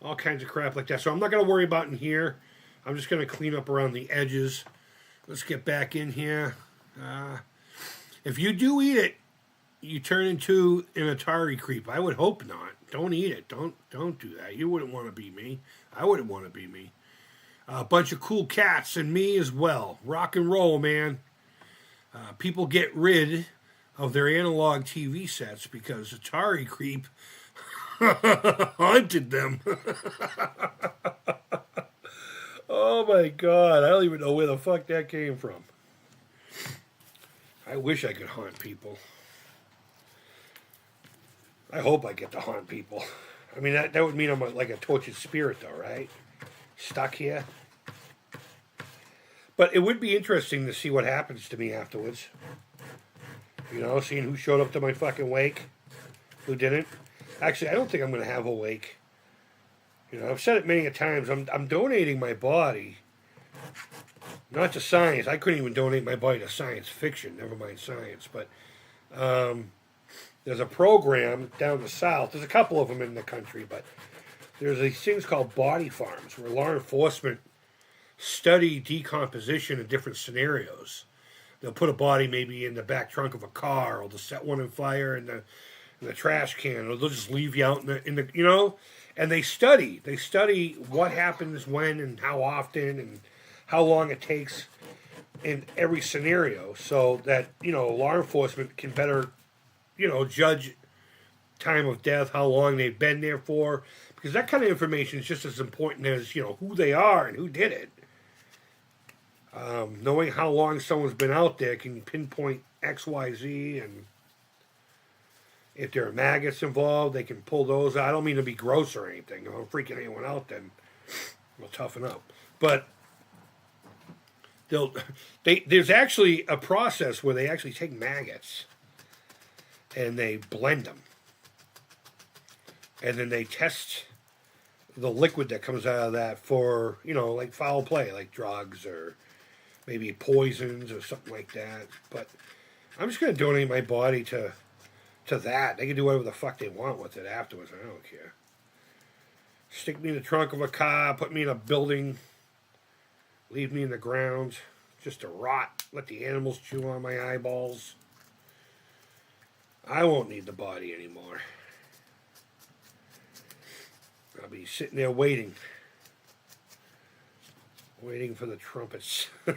Speaker 1: all kinds of crap like that. So I'm not going to worry about in here. I'm just going to clean up around the edges. Let's get back in here. If you do eat it, you turn into an Atari Creep. I would hope not. Don't eat it. Don't do that. You wouldn't want to be me. I wouldn't want to be me. A bunch of cool cats and me as well. Rock and roll, man. People get rid of their analog TV sets because Atari Creep haunted them. Oh my God. I don't even know where the fuck that came from. I wish I could haunt people. I hope I get to haunt people. I mean, that would mean I'm like a tortured spirit, though, right? Stuck here. But it would be interesting to see what happens to me afterwards. You know, seeing who showed up to my fucking wake, who didn't. Actually, I don't think I'm going to have a wake. You know, I've said it many a times. I'm donating my body, not to science. I couldn't even donate my body to science fiction, never mind science. But there's a program down the south. There's a couple of them in the country, but there's these things called body farms where law enforcement study decomposition in different scenarios. They'll put a body maybe in the back trunk of a car, or they'll set one on fire in the trash can, or they'll just leave you out in the you know. And they study what happens when and how often and how long it takes in every scenario, so that law enforcement can better judge time of death, how long they've been there for, because that kind of information is just as important as who they are and who did it. Knowing how long someone's been out there can pinpoint X, Y, Z, and if there are maggots involved, they can pull those out. I don't mean to be gross or anything. If I'm freaking anyone out, then we'll toughen up. But there's actually a process where they actually take maggots and they blend them. And then they test the liquid that comes out of that for, like foul play, like drugs or maybe poisons or something like that. But I'm just going to donate my body to that. They can do whatever the fuck they want with it afterwards. I don't care. Stick me in the trunk of a car, put me in a building, leave me in the ground just to rot, let the animals chew on my eyeballs. I won't need the body anymore. I'll be sitting there waiting for the trumpets. Oh,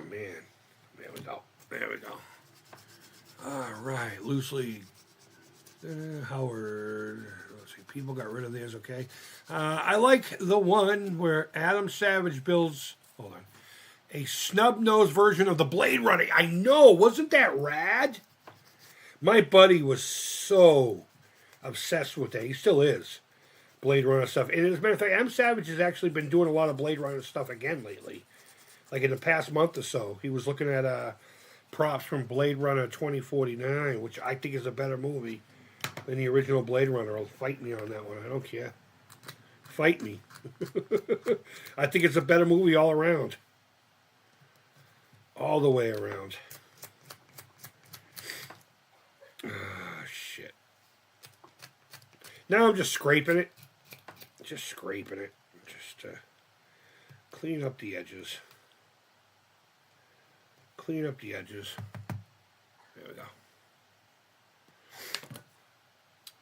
Speaker 1: man. There we go. All right. Loosely. Howard. Let's see. People got rid of theirs, okay. I like the one where Adam Savage builds, hold on, a snub-nosed version of the Blade Runner. I know. Wasn't that rad? My buddy was so obsessed with that. He still is. Blade Runner stuff. And as a matter of fact, M. Savage has actually been doing a lot of Blade Runner stuff again lately. Like in the past month or so, he was looking at props from Blade Runner 2049, which I think is a better movie than the original Blade Runner. He'll fight me on that one. I don't care. Fight me. I think it's a better movie all around. All the way around. Shit. Now I'm just scraping it. Just scraping it. Just clean up the edges. Clean up the edges. There we go.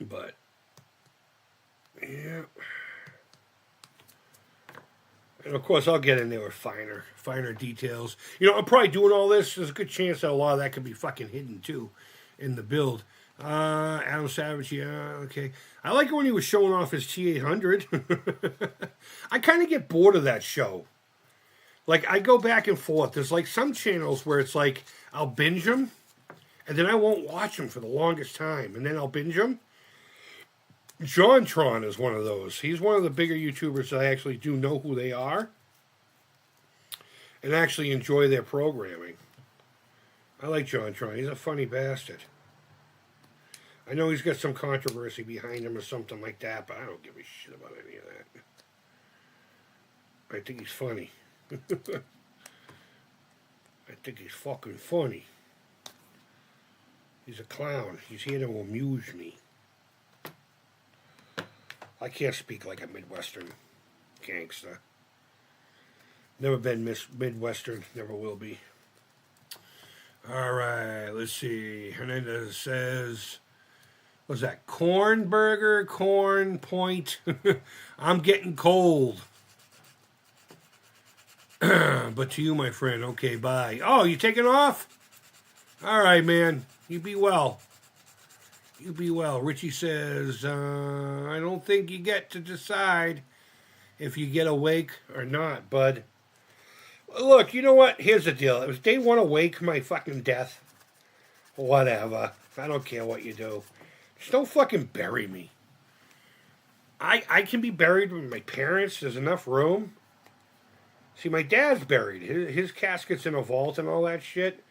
Speaker 1: But Yeah. And of course, I'll get in there with finer details. You know, I'm probably doing all this. There's a good chance that a lot of that could be fucking hidden too, in the build. Adam Savage, yeah, okay. I like it when he was showing off his T800. I kind of get bored of that show. Like, I go back and forth. There's like some channels where it's like I'll binge them, and then I won't watch them for the longest time, and then I'll binge them. JonTron is one of those. He's one of the bigger YouTubers that I actually do know who they are and actually enjoy their programming. I like JonTron. He's a funny bastard. I know he's got some controversy behind him or something like that, but I don't give a shit about any of that. I think he's funny. I think he's fucking funny. He's a clown. He's here to amuse me. I can't speak like a Midwestern gangster. Never been Midwestern, never will be. All right, let's see. Hernandez says, what's that? Corn burger, corn point. I'm getting cold. But to you, my friend, okay, bye. Oh, you taking off? All right, man. You be well. You be well. Richie says, I don't think you get to decide if you get awake or not, bud. Look, you know what? Here's the deal. If they want to wake my fucking death, whatever. I don't care what you do. Just don't fucking bury me. I can be buried with my parents. There's enough room. See, my dad's buried. His casket's in a vault and all that shit.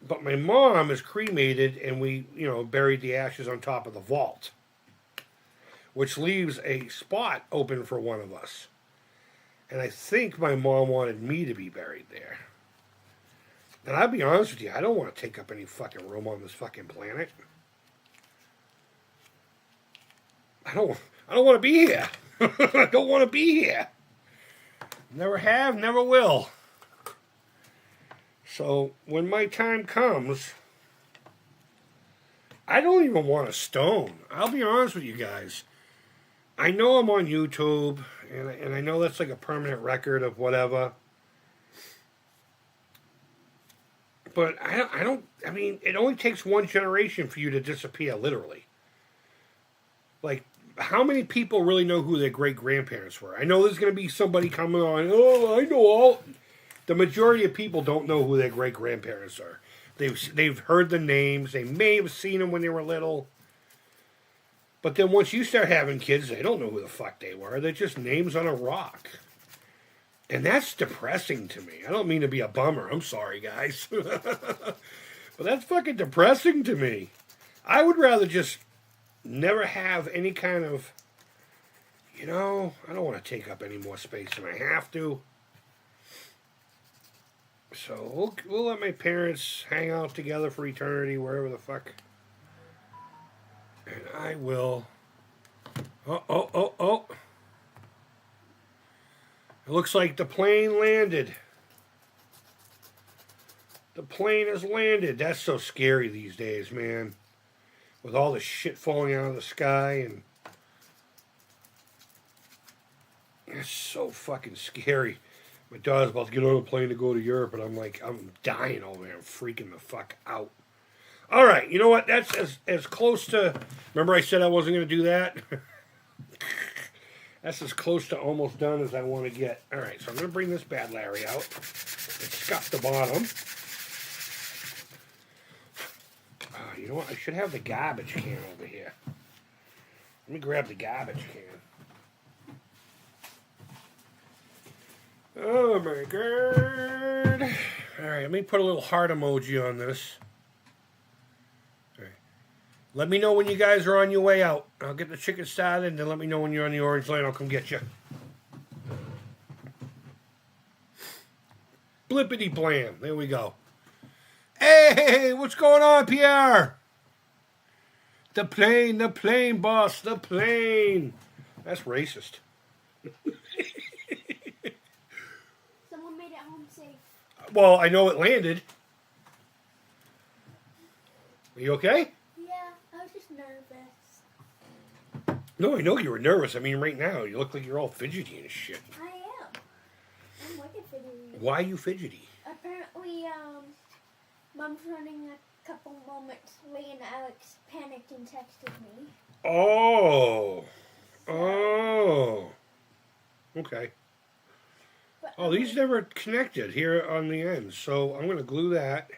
Speaker 1: But my mom is cremated, and we, buried the ashes on top of the vault, which leaves a spot open for one of us. And I think my mom wanted me to be buried there. And I'll be honest with you, I don't want to take up any fucking room on this fucking planet. I don't want to be here. I don't want to be here. Never have, never will. So, when my time comes, I don't even want a stone. I'll be honest with you guys. I know I'm on YouTube, and I know that's like a permanent record of whatever. But I mean, it only takes one generation for you to disappear, literally. Like, how many people really know who their great-grandparents were? I know there's going to be somebody coming on, I know all. The majority of people don't know who their great-grandparents are. They've heard the names. They may have seen them when they were little. But then once you start having kids, they don't know who the fuck they were. They're just names on a rock. And that's depressing to me. I don't mean to be a bummer. I'm sorry, guys. But that's fucking depressing to me. I would rather just never have any kind of, I don't want to take up any more space than I have to. So we'll let my parents hang out together for eternity, wherever the fuck. And I will. Oh. It looks like the plane landed. The plane has landed. That's so scary these days, man. With all the shit falling out of the sky, and it's so fucking scary. My daughter's about to get on a plane to go to Europe, and I'm dying over here. I'm freaking the fuck out. All right, you know what? That's as close to... Remember I said I wasn't going to do that? That's as close to almost done as I want to get. All right, so I'm going to bring this bad Larry out and scuff the bottom. You know what? I should have the garbage can over here. Let me grab the garbage can. Oh my god. Alright, let me put a little heart emoji on this. Alright. Let me know when you guys are on your way out. I'll get the chicken started, and then let me know when you're on the orange line. I'll come get you. Blippity blam. There we go. Hey, what's going on, Pierre? The plane, boss, the plane. That's racist.
Speaker 2: Someone made it home safe.
Speaker 1: Well, I know it landed. Are you okay?
Speaker 2: Yeah, I was just nervous.
Speaker 1: No, I know you were nervous. I mean, right now, you look like you're all fidgety and shit.
Speaker 2: I am. I'm wicked fidgety.
Speaker 1: Why are you fidgety?
Speaker 2: Apparently, Mom's running a couple moments late and Alex panicked and texted me.
Speaker 1: Oh.
Speaker 2: So,
Speaker 1: Oh. Okay.
Speaker 2: but
Speaker 1: Oh, these never connected here on the end. So I'm going to glue that.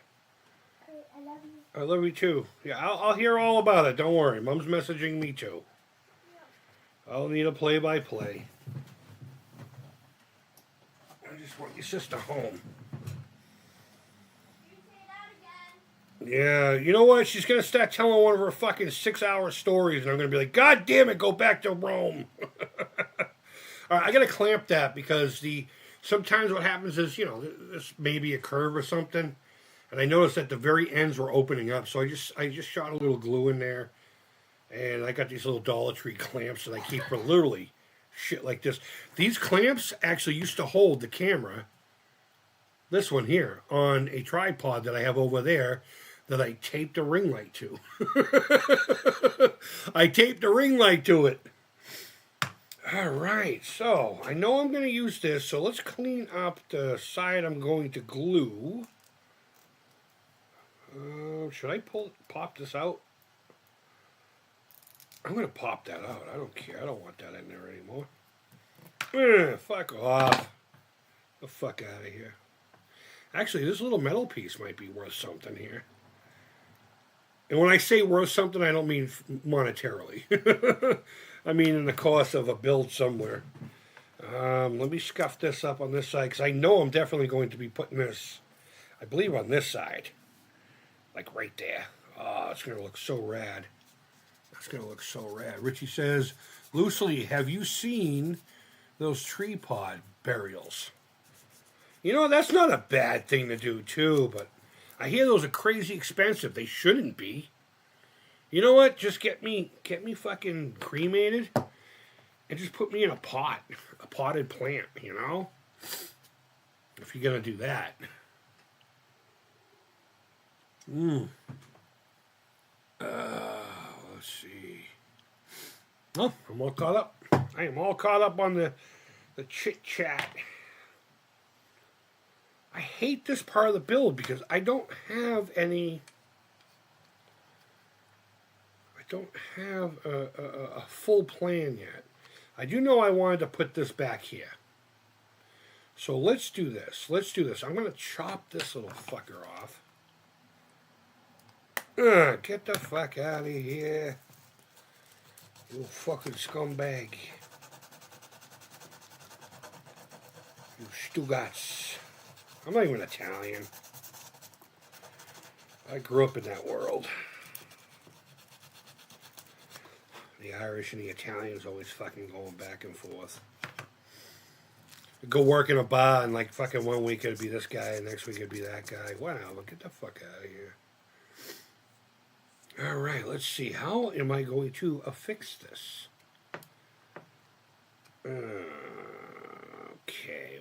Speaker 2: I love you.
Speaker 1: I love you too. Yeah, I'll hear all about it. Don't worry. Mom's messaging me too. I'll need a play-by-play. I just want your sister home.
Speaker 2: You say that again.
Speaker 1: Yeah, you know what? She's going to start telling one of her fucking 6-hour stories, and I'm going to be like, God damn it, go back to Rome. All right, I got to clamp that because sometimes what happens is, you know, this may be a curve or something, and I noticed that the very ends were opening up, so I just shot a little glue in there, and I got these little Dollar Tree clamps that I keep for literally shit like this. These clamps actually used to hold the camera, this one here, on a tripod that I have over there that I taped a ring light to. I taped a ring light to it. All right, so I know I'm going to use this, so let's clean up the side I'm going to glue. Should I pop this out? I'm going to pop that out. I don't care. I don't want that in there anymore. Fuck off. The fuck out of here. Actually, this little metal piece might be worth something here. And when I say worth something, I don't mean monetarily. I mean in the cost of a build somewhere. Let me scuff this up on this side, because I know I'm definitely going to be putting this, I believe, on this side. Like right there. Oh, it's going to look so rad. It's going to look so rad. Richie says, loosely, have you seen those tree pod burials? You know, that's not a bad thing to do, too, but I hear those are crazy expensive. They shouldn't be. You know what? Just get me fucking cremated and just put me in a pot, a potted plant, you know? If you're going to do that. Let's see. Oh, I'm all caught up. I am all caught up on the chit-chat. I hate this part of the build because I don't have any... I don't have a full plan yet. I do know I wanted to put this back here. So let's do this. Let's do this. I'm going to chop this little fucker off. Get the fuck out of here. You fucking scumbag. You Stugats. I'm not even Italian. I grew up in that world. The Irish and the Italians always fucking going back and forth. Go work in a bar and like fucking 1 week it'd be this guy and next week it'd be that guy. Whatever, get the fuck out of here. Alright, let's see. How am I going to affix this? Okay,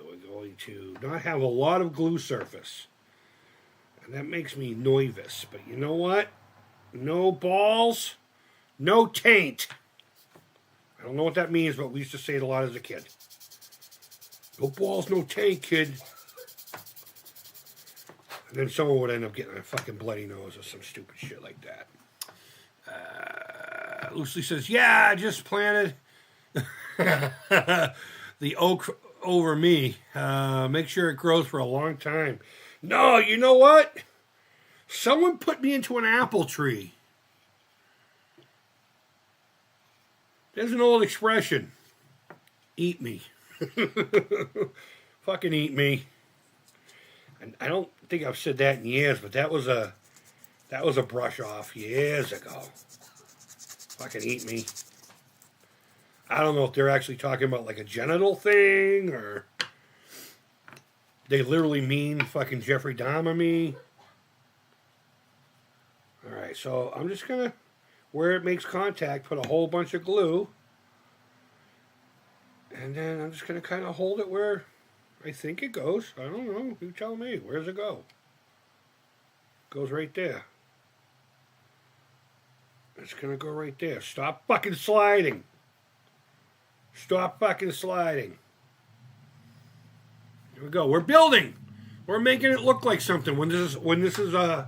Speaker 1: we're going to not have a lot of glue surface. And that makes me nervous. But you know what? No balls, no taint. I don't know what that means, but we used to say it a lot as a kid. No balls, no taint, kid. And then someone would end up getting a fucking bloody nose or some stupid shit like that. Loosely says, yeah, I just planted the oak over me. Make sure it grows for a long time. No, you know what? Someone put me into an apple tree. There's an old expression. Eat me. Fucking eat me. And I don't think I've said that in years, but that was a brush off years ago. Fucking eat me. I don't know if they're actually talking about like a genital thing or they literally mean fucking Jeffrey Dahmer me. Alright, so I'm just gonna, where it makes contact, put a whole bunch of glue. And then I'm just gonna kind of hold it where I think it goes. I don't know. You tell me. Where's it go? Goes right there. It's going to go right there. Stop fucking sliding. Stop fucking sliding. Here we go. We're building. We're making it look like something. When this is oh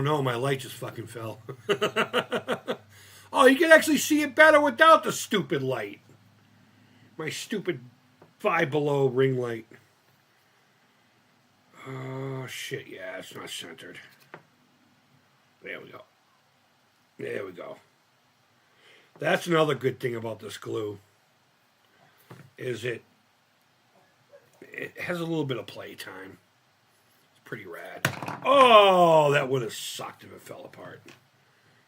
Speaker 1: no, my light just fucking fell. Oh, you can actually see it better without the stupid light. My stupid Five Below ring light. Oh shit, yeah, it's not centered. There we go. There we go. That's another good thing about this glue. Is it has a little bit of play time. It's pretty rad. Oh, that would have sucked if it fell apart.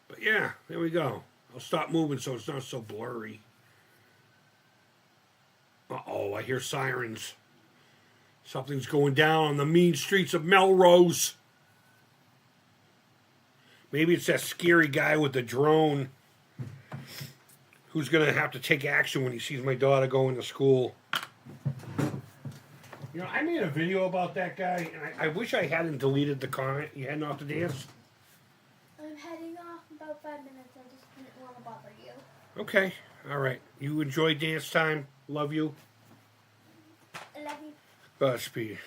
Speaker 1: But yeah, there we go. I'll stop moving so it's not so blurry. Uh-oh, I hear sirens. Something's going down on the mean streets of Melrose. Maybe it's that scary guy with the drone who's going to have to take action when he sees my daughter going to school. You know, I made a video about that guy, and I wish I hadn't deleted the comment. You heading off to dance?
Speaker 2: I'm heading off in about 5 minutes. I just didn't want to bother you.
Speaker 1: Okay, all right. You enjoy dance time. Love you.
Speaker 2: I love you.
Speaker 1: Speed.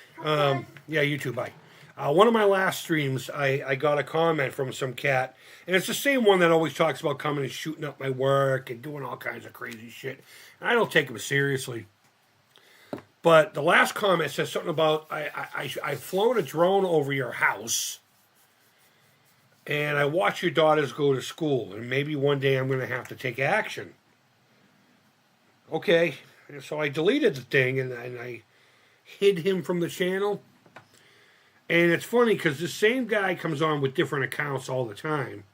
Speaker 1: Yeah, you too. Bye. One of my last streams, I got a comment from some cat, and it's the same one that always talks about coming and shooting up my work and doing all kinds of crazy shit. And I don't take him seriously. But the last comment says something about I've flown a drone over your house, and I watch your daughters go to school, and maybe one day I'm going to have to take action. Okay, and so I deleted the thing, and I hid him from the channel. And it's funny because the same guy comes on with different accounts all the time.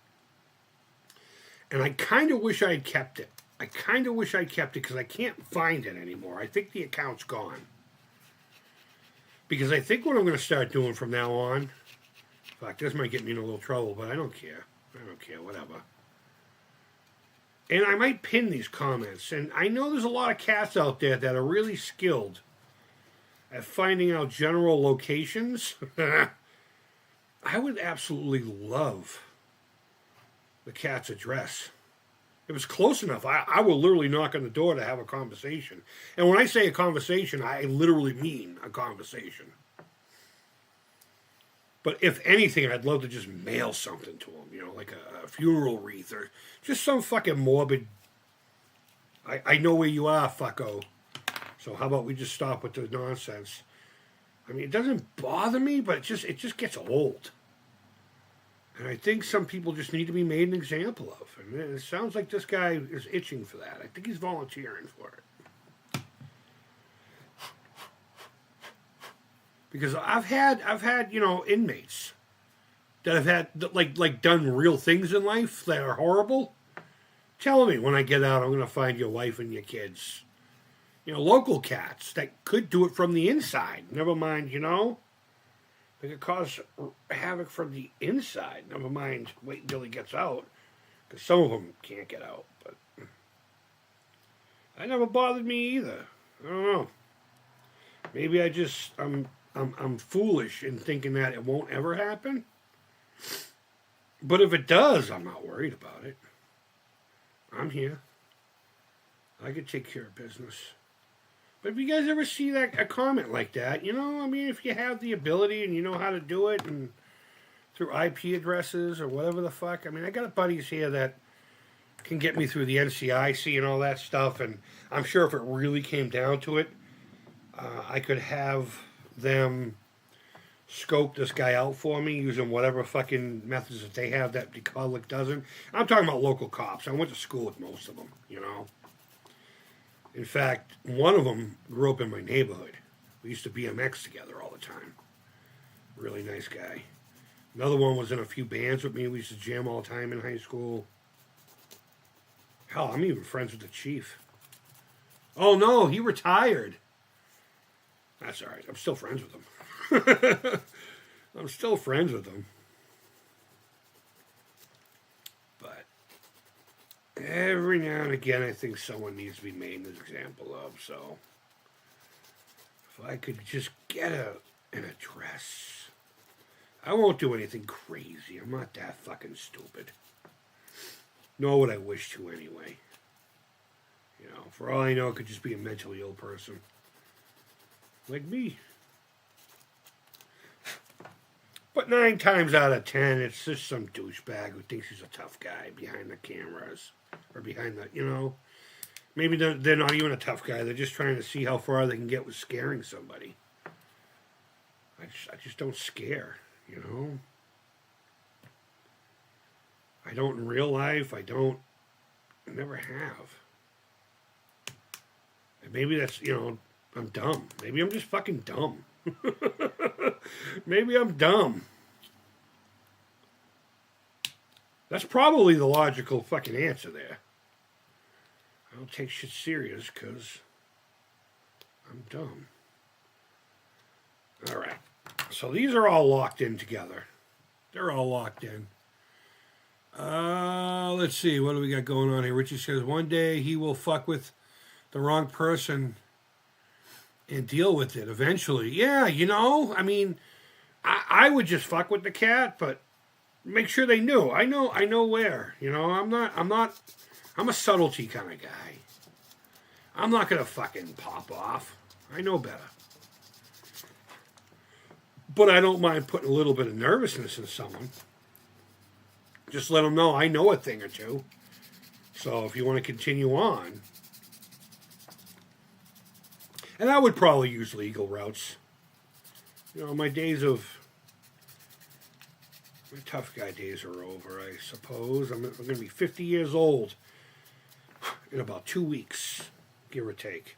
Speaker 1: And I kind of wish I had kept it. I kind of wish I kept it because I can't find it anymore. I think the account's gone. Because I think what I'm going to start doing from now on, fuck, this might get me in a little trouble, but I don't care. I don't care, whatever. And I might pin these comments. And I know there's a lot of cats out there that are really skilled at finding out general locations. I would absolutely love the cat's address. If it's close enough, I will literally knock on the door to have a conversation. And when I say a conversation, I literally mean a conversation. But if anything, I'd love to just mail something to him, you know, like a funeral wreath or just some fucking morbid, I know where you are, fucko. So how about we just stop with the nonsense? I mean, it doesn't bother me, but it just gets old. And I think some people just need to be made an example of. And it sounds like this guy is itching for that. I think he's volunteering for it. Because I've had, you know, inmates that have had like done real things in life that are horrible. Telling me when I get out, I'm going to find your wife and your kids. You know, local cats that could do it from the inside. Never mind, you know. They could cause havoc from the inside. Never mind wait until he gets out. Because some of them can't get out. But that never bothered me either. I don't know. Maybe I'm foolish in thinking that it won't ever happen. But if it does, I'm not worried about it. I'm here. I could take care of business. But if you guys ever see a comment like that, you know, I mean, if you have the ability and you know how to do it, and through IP addresses or whatever the fuck, I mean, I got buddies here that can get me through the NCIC and all that stuff, and I'm sure if it really came down to it, I could have them scope this guy out for me using whatever fucking methods that they have that the public doesn't. I'm talking about local cops. I went to school with most of them, you know. In fact, one of them grew up in my neighborhood. We used to BMX together all the time. Really nice guy. Another one was in a few bands with me. We used to jam all the time in high school. Hell, I'm even friends with the chief. Oh no, he retired. That's all right. I'm still friends with him. I'm still friends with him. But every now and again, I think someone needs to be made an example of. So if I could just get an address. I won't do anything crazy. I'm not that fucking stupid. Nor would I wish to anyway. You know, for all I know, it could just be a mentally ill person. Like me. But 9 times out of 10, it's just some douchebag who thinks he's a tough guy behind the cameras. Or behind the, you know. Maybe they're not even a tough guy. They're just trying to see how far they can get with scaring somebody. I just don't scare, you know. I don't in real life. I never have. And maybe that's, you know, I'm dumb. Maybe I'm just fucking dumb. Maybe I'm dumb. That's probably the logical fucking answer there. I don't take shit serious because I'm dumb. All right. So these are all locked in together. They're all locked in. Let's see. What do we got going on here? Richie says, one day he will fuck with the wrong person and deal with it eventually. Yeah, you know, I mean, I would just fuck with the cat, but make sure they knew. I know where. You know, I'm a subtlety kind of guy. I'm not going to fucking pop off. I know better. But I don't mind putting a little bit of nervousness in someone. Just let them know I know a thing or two. So if you want to continue on. And I would probably use legal routes. You know, my tough guy days are over, I suppose. I'm going to be 50 years old in about 2 weeks, give or take.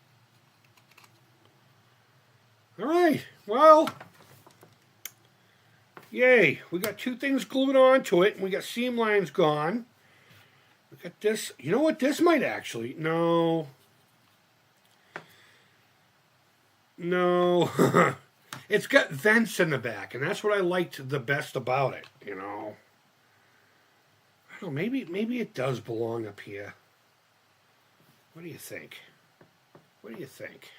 Speaker 1: All right, well, yay. We got 2 things glued onto it, and we got seam lines gone. We got this. You know what? This might actually... No. It's got vents in the back, and that's what I liked the best about it, you know. I don't know, maybe it does belong up here. What do you think? What do you think?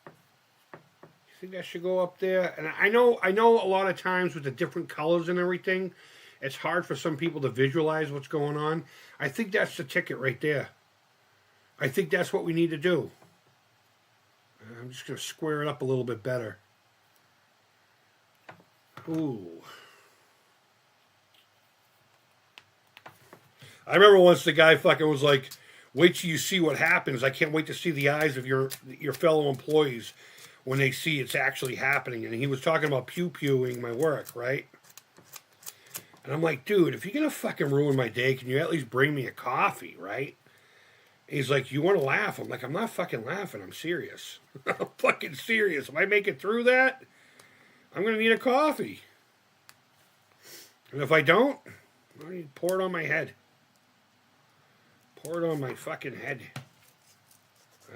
Speaker 1: You think that should go up there? And I know a lot of times with the different colors and everything, it's hard for some people to visualize what's going on. I think that's the ticket right there. I think that's what we need to do. I'm just going to square it up a little bit better. Ooh. I remember once the guy fucking was like, wait till you see what happens. I can't wait to see the eyes of your fellow employees when they see it's actually happening. And he was talking about pew-pewing my work, right? And I'm like, dude, if you're going to fucking ruin my day, can you at least bring me a coffee, right? He's like, you want to laugh? I'm like, I'm not fucking laughing. I'm serious. I'm fucking serious. If I make it through that, I'm going to need a coffee. And if I don't, I need to pour it on my head. Pour it on my fucking head.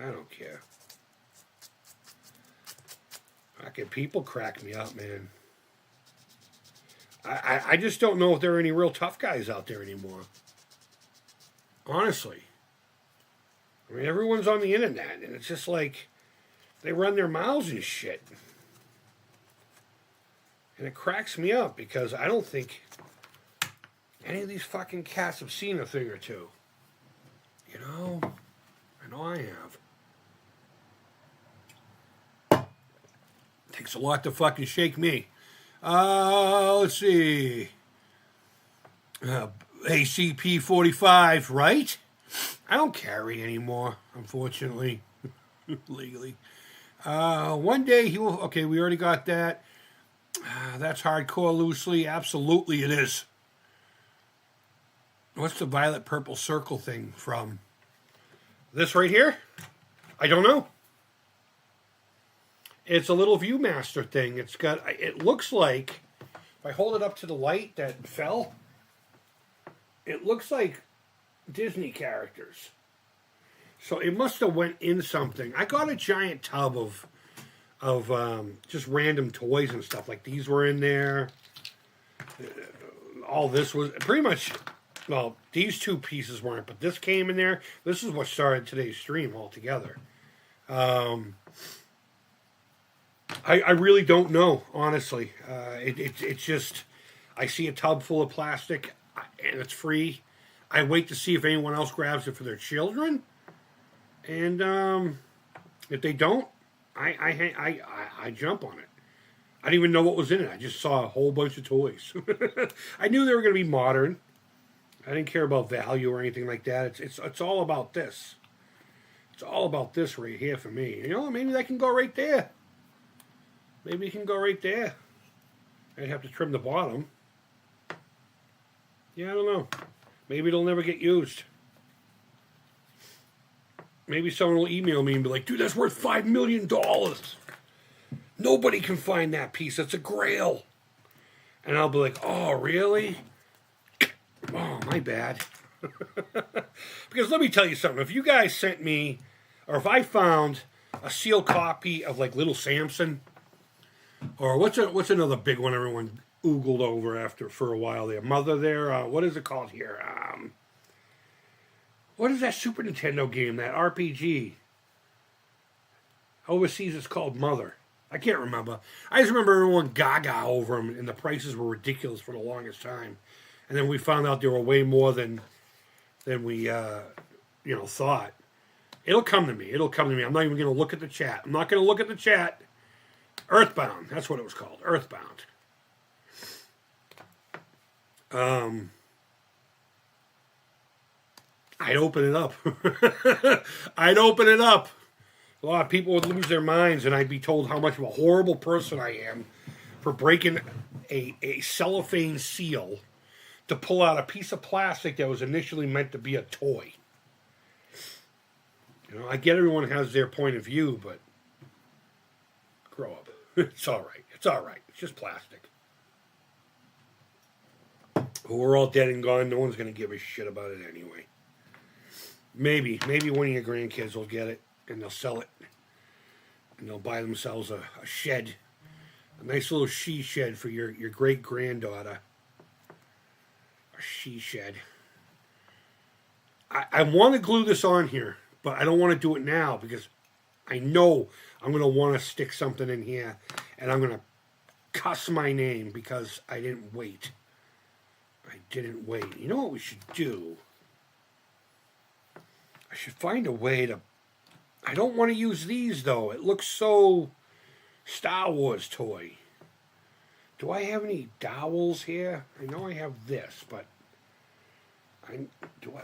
Speaker 1: I don't care. Fucking people crack me up, man. I just don't know if there are any real tough guys out there anymore. Honestly. I mean, everyone's on the internet, and it's just like they run their mouths and shit. And it cracks me up because I don't think any of these fucking cats have seen a thing or two. You know? I know I have. Takes a lot to fucking shake me. Let's see. ACP 45, right? I don't carry anymore, unfortunately, legally. One day he will... Okay, we already got that. That's hardcore loosely. Absolutely it is. What's the violet purple circle thing from? This right here? I don't know. It's a little Viewmaster thing. It's got... It looks like... If I hold it up to the light that fell, it looks like Disney characters. So it must have went in something. I got a giant tub of just random toys and stuff. Like these were in there. All this was pretty much, well, these 2 pieces weren't, but this came in there. This is what started today's stream altogether. I really don't know, honestly. It's just, I see a tub full of plastic and it's free. I wait to see if anyone else grabs it for their children. And if they don't, I jump on it. I didn't even know what was in it. I just saw a whole bunch of toys. I knew they were going to be modern. I didn't care about value or anything like that. It's all about this. It's all about this right here for me. You know, maybe that can go right there. Maybe it can go right there. I'd have to trim the bottom. Yeah, I don't know. Maybe it'll never get used. Maybe someone will email me and be like, dude, that's worth $5 million. Nobody can find that piece. It's a grail. And I'll be like, oh, really? Oh, my bad. Because let me tell you something. If you guys sent me, or if I found a sealed copy of like Little Samson, or what's another big one everyone oogled over after for a while there? Mother there. What is it called here? What is that Super Nintendo game, that RPG? Overseas it's called Mother. I can't remember. I just remember everyone gaga over them, and the prices were ridiculous for the longest time. And then we found out they were way more than we thought. It'll come to me. It'll come to me. I'm not even going to look at the chat. I'm not going to look at the chat. Earthbound. That's what it was called. Earthbound. I'd open it up. I'd open it up. A lot of people would lose their minds, and I'd be told how much of a horrible person I am for breaking a cellophane seal to pull out a piece of plastic that was initially meant to be a toy. You know, I get everyone has their point of view, but grow up. It's all right. It's all right. It's just plastic. We're all dead and gone. No one's going to give a shit about it anyway. Maybe one of your grandkids will get it, and they'll sell it. And they'll buy themselves a shed. A nice little she shed for your great-granddaughter. A she shed. I want to glue this on here, but I don't want to do it now because I know I'm going to want to stick something in here, and I'm going to cuss my name because I didn't wait. I didn't wait. You know what we should do? I should find a way to... I don't want to use these, though. It looks so Star Wars toy. Do I have any dowels here? I know I have this, but...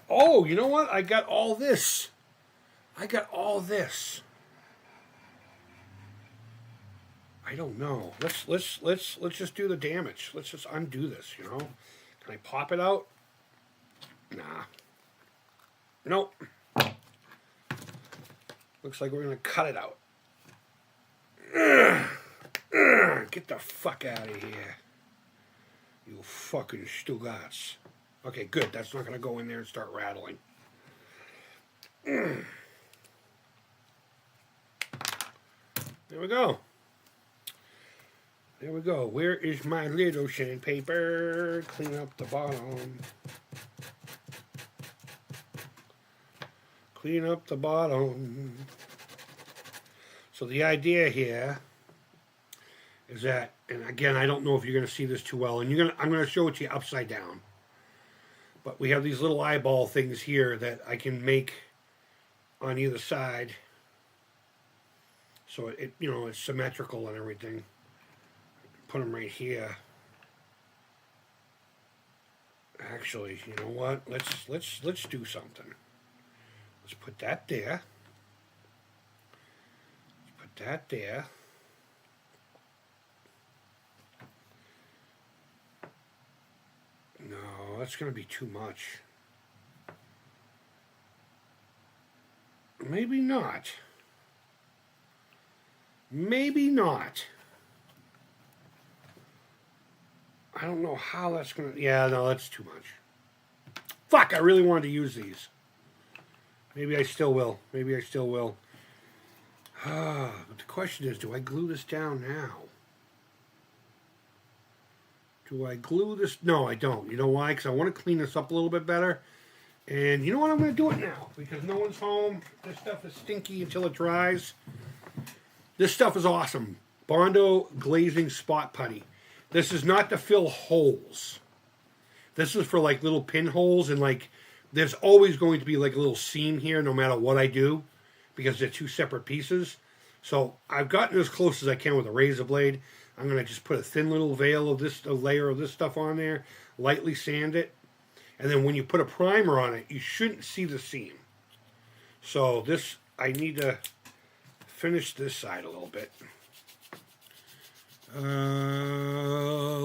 Speaker 1: Oh, you know what? I got all this. I got all this. I don't know. Let's just do the damage. Let's just undo this, you know? Can I pop it out? Nah. Nope. Looks like we're going to cut it out. Get the fuck out of here. You fucking Stugatz. Okay, good. That's not going to go in there and start rattling. There we go. There we go. Where is my little sandpaper? Clean up the bottom. Clean up the bottom. So the idea here is that, and again, I don't know if you're going to see this too well, and I'm going to show it to you upside down. But we have these little eyeball things here that I can make on either side, so it's symmetrical and everything. Put them right here. Actually, you know what? Let's do something. Let's put that there. Let's put that there. No, that's going to be too much. Maybe not. Maybe not. I don't know how that's going to... Yeah, no, that's too much. Fuck, I really wanted to use these. Maybe I still will. Maybe I still will. But the question is, do I glue this down now? Do I glue this? No, I don't. You know why? Because I want to clean this up a little bit better. And you know what? I'm going to do it now. Because no one's home. This stuff is stinky until it dries. This stuff is awesome. Bondo glazing spot putty. This is not to fill holes. This is for like little pinholes, and like there's always going to be like a little seam here no matter what I do. because they're two separate pieces. So I've gotten as close as I can with a razor blade. I'm going to just put a thin little veil of this, a layer of this stuff on there, lightly sand it, and then when you put a primer on it, you shouldn't see the seam. So this, I need to finish this side a little bit.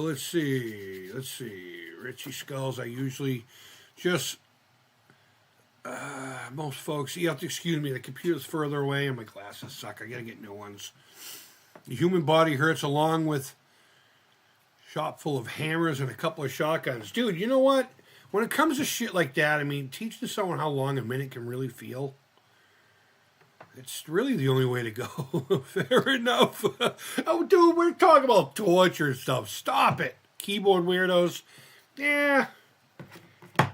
Speaker 1: Let's see. Richie Skulls, I usually just, most folks, you have to excuse me, the computer's further away and my glasses suck. I gotta get new ones. The human body hurts along with shop full of hammers and a couple of shotguns. Dude, you know what? When it comes to shit like that, I mean, teaching someone how long a minute can really feel, it's really the only way to go. Fair enough. Oh, dude, we're talking about torture stuff. Stop it. Keyboard weirdos. Yeah.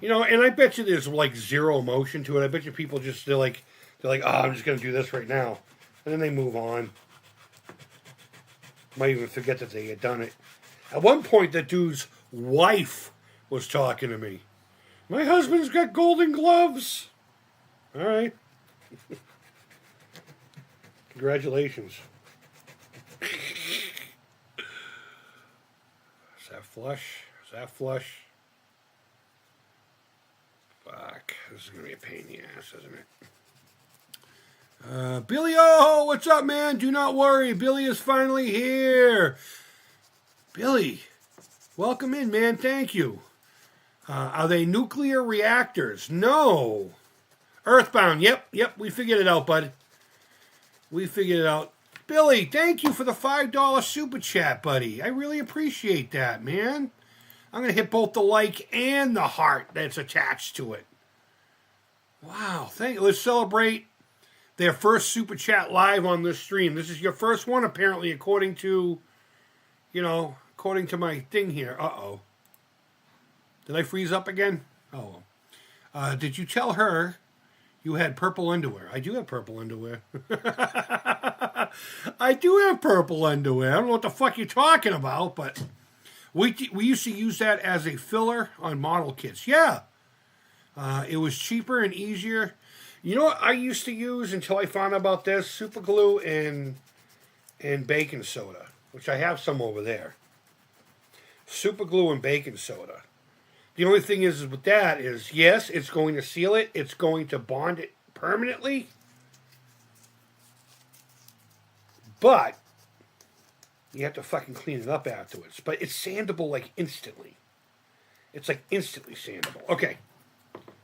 Speaker 1: You know, and I bet you there's like zero emotion to it. I bet you people just, they're like, oh, I'm just going to do this right now. And then they move on. Might even forget that they had done it. At one point, that dude's wife was talking to me. My husband's got golden gloves. All right. Congratulations. Is that flush? Is that flush? Fuck. This is going to be a pain in the ass, isn't it? Billy, oh, what's up, man? Do not worry. Billy is finally here. Billy, welcome in, man. Thank you. Are they nuclear reactors? No. Earthbound. Yep. We figured it out, bud. We figured it out. Billy, thank you for the $5 super chat, buddy. I really appreciate that, man. I'm going to hit both the like and the heart that's attached to it. Wow, thank you. Let's celebrate their first super chat live on this stream. This is your first one, apparently, according to my thing here. Uh-oh. Did I freeze up again? Oh. Did you tell her you had purple underwear? I do have purple underwear. I do have purple underwear. I don't know what the fuck you're talking about, but we used to use that as a filler on model kits. Yeah. It was cheaper and easier. You know what I used to use until I found out about this? Super glue and baking soda, which I have some over there. Super glue and baking soda. The only thing is with that is, yes, it's going to seal it. It's going to bond it permanently. But you have to fucking clean it up afterwards. But it's sandable like instantly. It's like instantly sandable. Okay.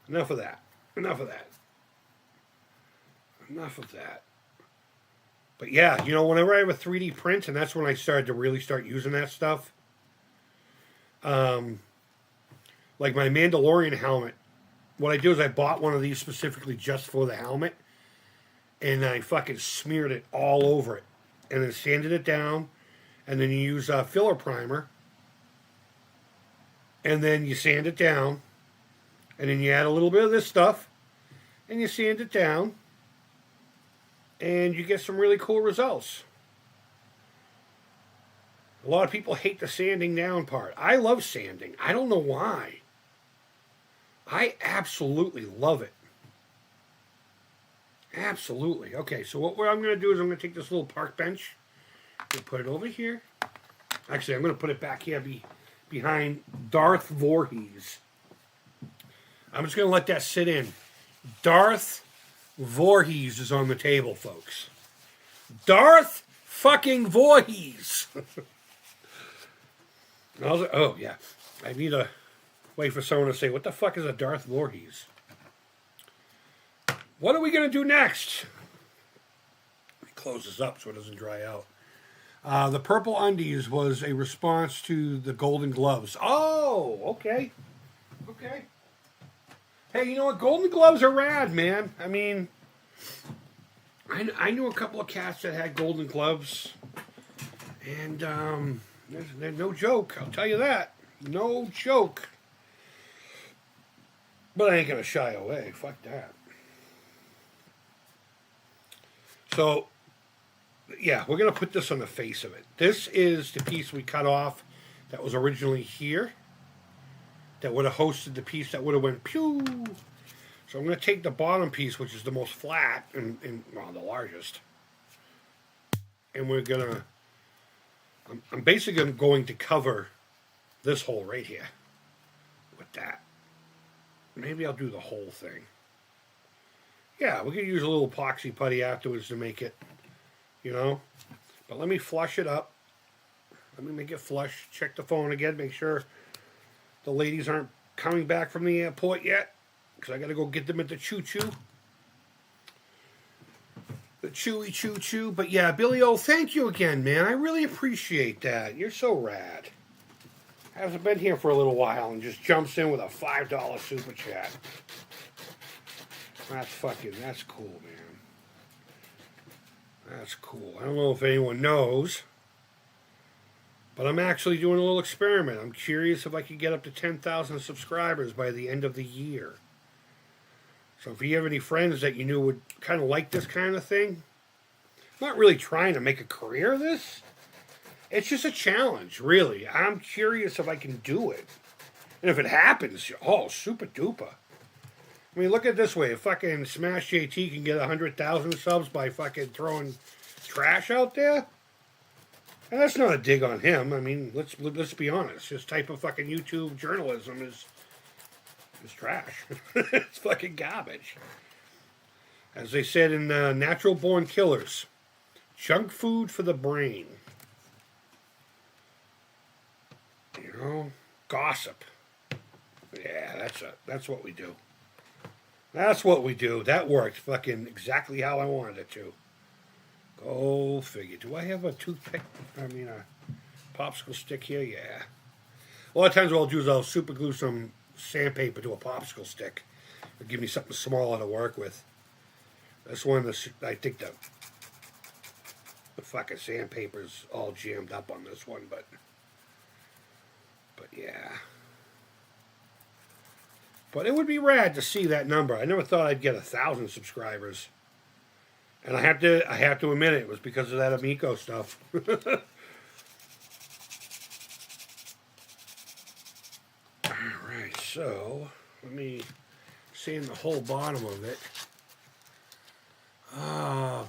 Speaker 1: Enough of that. But yeah, whenever I have a 3D print, and that's when I started to really start using that stuff. Like my Mandalorian helmet, what I do is I bought one of these specifically just for the helmet, and I fucking smeared it all over it, and then sanded it down, and then you use a filler primer, and then you sand it down, and then you add a little bit of this stuff, and you sand it down, and you get some really cool results. A lot of people hate the sanding down part. I love sanding. I don't know why. I absolutely love it. Absolutely. Okay, so what I'm going to do is I'm going to take this little park bench and put it over here. Actually, I'm going to put it back here behind Darth Voorhees. I'm just going to let that sit in. Darth Voorhees is on the table, folks. Darth fucking Voorhees. Oh, yeah. I need to wait for someone to say, what the fuck is a Darth Voorhees? What are we going to do next? Let me close this up so it doesn't dry out. The purple undies was a response to the golden gloves. Oh, okay. Okay. Hey, you know what? Golden gloves are rad, man. I mean, I knew a couple of cats that had golden gloves. And they're no joke, I'll tell you that. No joke. But I ain't going to shy away. Fuck that. So, yeah, we're going to put this on the face of it. This is the piece we cut off that was originally here. That would have hosted the piece that would have went pew. So I'm going to take the bottom piece, which is the most flat and well, the largest, and we're going to, I'm basically going to cover this hole right here with that. Maybe I'll do the whole thing. Yeah, we could use a little epoxy putty afterwards to make it, But let me flush it up. Let me make it flush. Check the phone again. Make sure the ladies aren't coming back from the airport yet. Because I got to go get them at the choo-choo. The chewy choo-choo. But yeah, Billy O, thank you again, man. I really appreciate that. You're so rad. Hasn't been here for a little while and just jumps in with a $5 super chat. That's cool, man. That's cool. I don't know if anyone knows, but I'm actually doing a little experiment. I'm curious if I could get up to 10,000 subscribers by the end of the year. So if you have any friends that you knew would kind of like this kind of thing, I'm not really trying to make a career of this. It's just a challenge, really. I'm curious if I can do it. And if it happens, oh, super duper. I mean, look at it this way. If fucking Smash JT can get 100,000 subs by fucking throwing trash out there, and that's not a dig on him. I mean, let's be honest. His type of fucking YouTube journalism is trash. It's fucking garbage. As they said in Natural Born Killers, junk food for the brain. Gossip. Yeah, that's what we do. That's what we do. That worked fucking exactly how I wanted it to. Go figure. Do I have a toothpick? I mean, a popsicle stick here? Yeah. A lot of times what I'll do is I'll super glue some sandpaper to a popsicle stick. It'll give me something smaller to work with. This one, I think the fucking sandpaper's all jammed up on this one, but yeah. But it would be rad to see that number. I never thought I'd get 1,000 subscribers. And I have to admit it was because of that Amico stuff. Alright, so let me sand the whole bottom of it.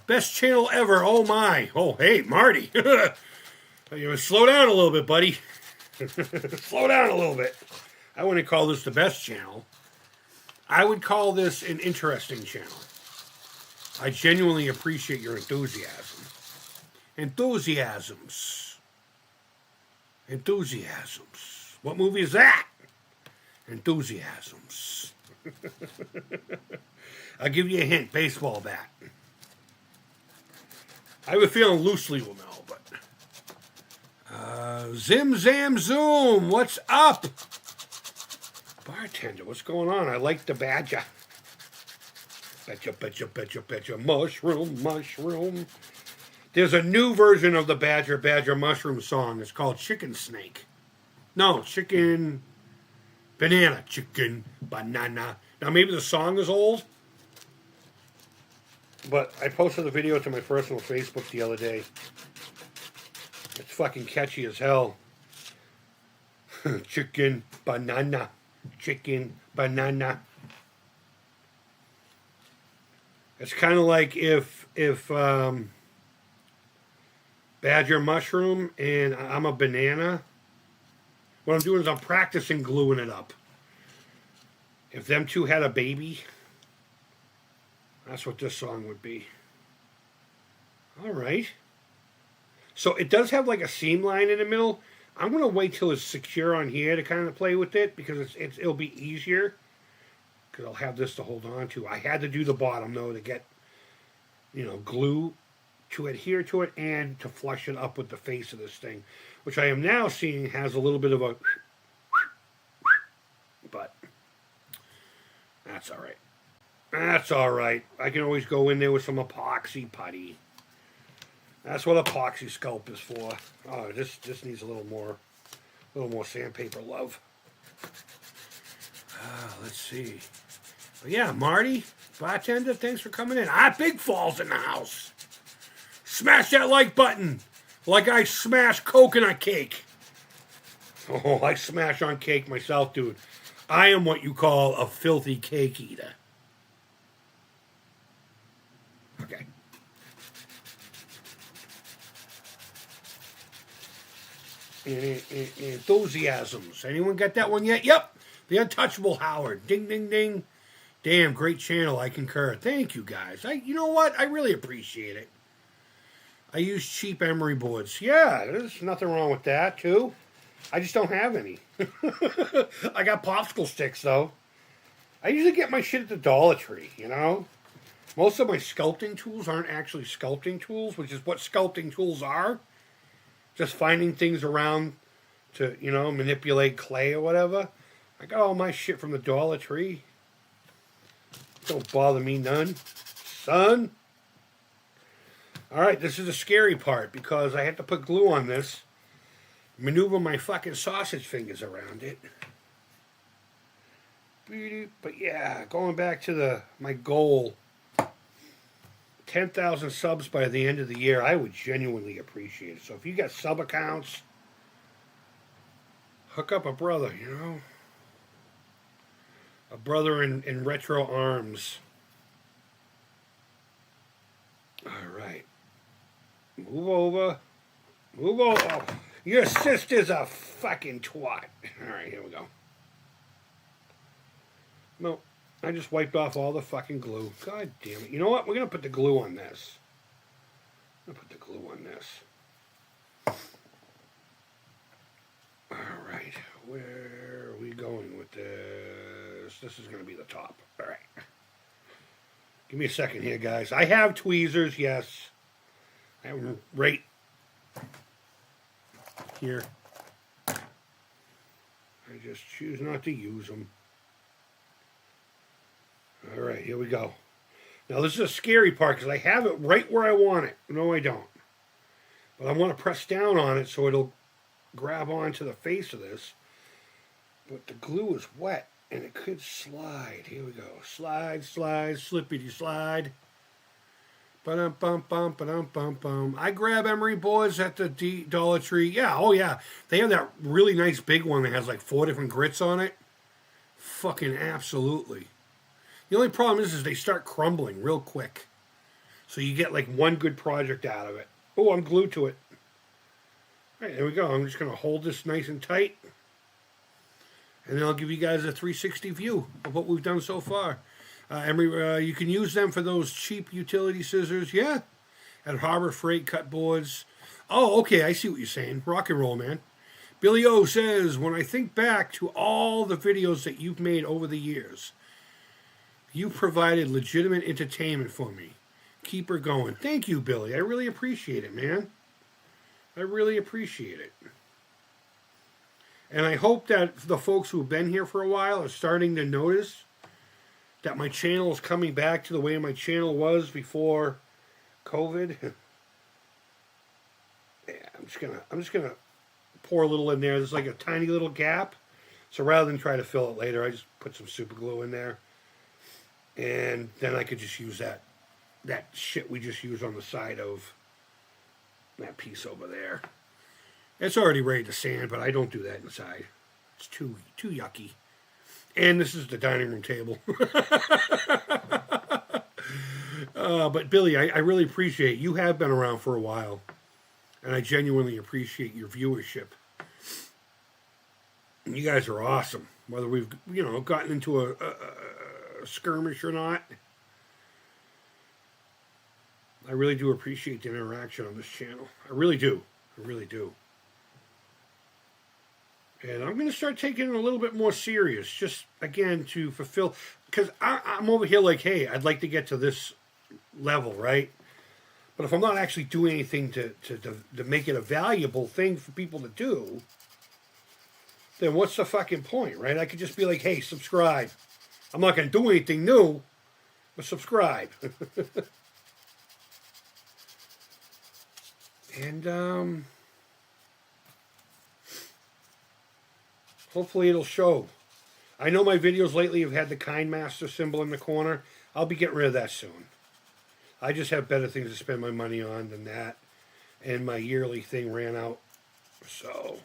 Speaker 1: Best channel ever, oh my. Oh, hey, Marty. You slow down a little bit, buddy. Slow down a little bit. I wouldn't call this the best channel. I would call this an interesting channel. I genuinely appreciate your enthusiasm. Enthusiasms. What movie is that? Enthusiasms. I'll give you a hint. Baseball bat. I have a feeling loosely will know, but... Zim Zam Zoom, what's up? Bartender, what's going on? I like the badger. Betcha, mushroom. There's a new version of the badger mushroom song. It's called Chicken Snake. No, chicken banana. Chicken banana. Now, maybe the song is old, but I posted the video to my personal Facebook the other day. It's fucking catchy as hell. Chicken banana. It's kind of like if badger mushroom and I'm a banana. What I'm doing is I'm practicing gluing it up. If them two had a baby, that's what this song would be. All right. So it does have like a seam line in the middle. I'm going to wait till it's secure on here to kind of play with it because it'll be easier. Because I'll have this to hold on to. I had to do the bottom, though, to get, glue to adhere to it and to flush it up with the face of this thing. Which I am now seeing has a little bit of a... But that's all right. That's all right. I can always go in there with some epoxy putty. That's what epoxy sculpt is for. Oh, this needs a little more sandpaper love. Let's see. But yeah, Marty, bartender, thanks for coming in. Big Falls in the house. Smash that like button like I smash coconut cake. Oh, I smash on cake myself, dude. I am what you call a filthy cake eater. Enthusiasms. Anyone got that one yet? Yep. The Untouchable Howard. Ding, ding, ding. Damn, great channel. I concur. Thank you, guys. You know what? I really appreciate it. I use cheap emery boards. Yeah, there's nothing wrong with that, too. I just don't have any. I got popsicle sticks, though. I usually get my shit at the Dollar Tree, you know? Most of my sculpting tools aren't actually sculpting tools, which is what sculpting tools are. Just finding things around to, you know, manipulate clay or whatever. I got all my shit from the Dollar Tree. Don't bother me none, son. All right, this is the scary part because I had to put glue on this. Maneuver my fucking sausage fingers around it. But yeah, going back to my goal, 10,000 subs by the end of the year, I would genuinely appreciate it. So if you got sub accounts, hook up a brother, you know? A brother in retro arms. All right. Move over. Move over. Oh, your sister's a fucking twat. All right, here we go. No, I just wiped off all the fucking glue. God damn it. You know what? We're going to put the glue on this. I'm going to put the glue on this. All right. Where are we going with this? This is going to be the top. All right. Give me a second here, guys. I have tweezers, yes. I have them right here. I just choose not to use them. All right, here we go. Now, this is a scary part because I have it right where I want it. No, I don't. But I want to press down on it so it'll grab onto the face of this. But the glue is wet and it could slide. Here we go. Slide, slide, slippity slide. Ba-dum-bum-bum, ba-dum-bum-bum. I grab emery boards at the Dollar Tree. Yeah, oh yeah. They have that really nice big one that has like 4 different grits on it. Fucking absolutely. The only problem is they start crumbling real quick. So you get like one good project out of it. Oh, I'm glued to it. All right, there we go. I'm just going to hold this nice and tight. And then I'll give you guys a 360 view of what we've done so far. Emery, you can use them for those cheap utility scissors. Yeah. At Harbor Freight cut boards. Oh, okay. I see what you're saying. Rock and roll, man. Billy O says, when I think back to all the videos that you've made over the years, you provided legitimate entertainment for me. Keep her going. Thank you, Billy. I really appreciate it, man. I really appreciate it. And I hope that the folks who have been here for a while are starting to notice that my channel is coming back to the way my channel was before COVID. Yeah, I'm just gonna pour a little in there. There's like a tiny little gap. So rather than try to fill it later, I just put some super glue in there. And then I could just use that shit we just used on the side of that piece over there. It's already ready to sand, but I don't do that inside. It's too yucky. And this is the dining room table. But Billy, I really appreciate it. You have been around for a while. And I genuinely appreciate your viewership. And you guys are awesome. Whether we've, gotten into a skirmish or not. I really do appreciate the interaction on this channel. I really do. I really do. And I'm going to start taking it a little bit more serious. Just, again, to fulfill. Because I'm over here like, hey, I'd like to get to this level, right? But if I'm not actually doing anything to make it a valuable thing for people to do, then what's the fucking point, right? I could just be like, hey, subscribe. I'm not going to do anything new, but subscribe. And hopefully it'll show. I know my videos lately have had the Kind Master symbol in the corner. I'll be getting rid of that soon. I just have better things to spend my money on than that. And my yearly thing ran out. So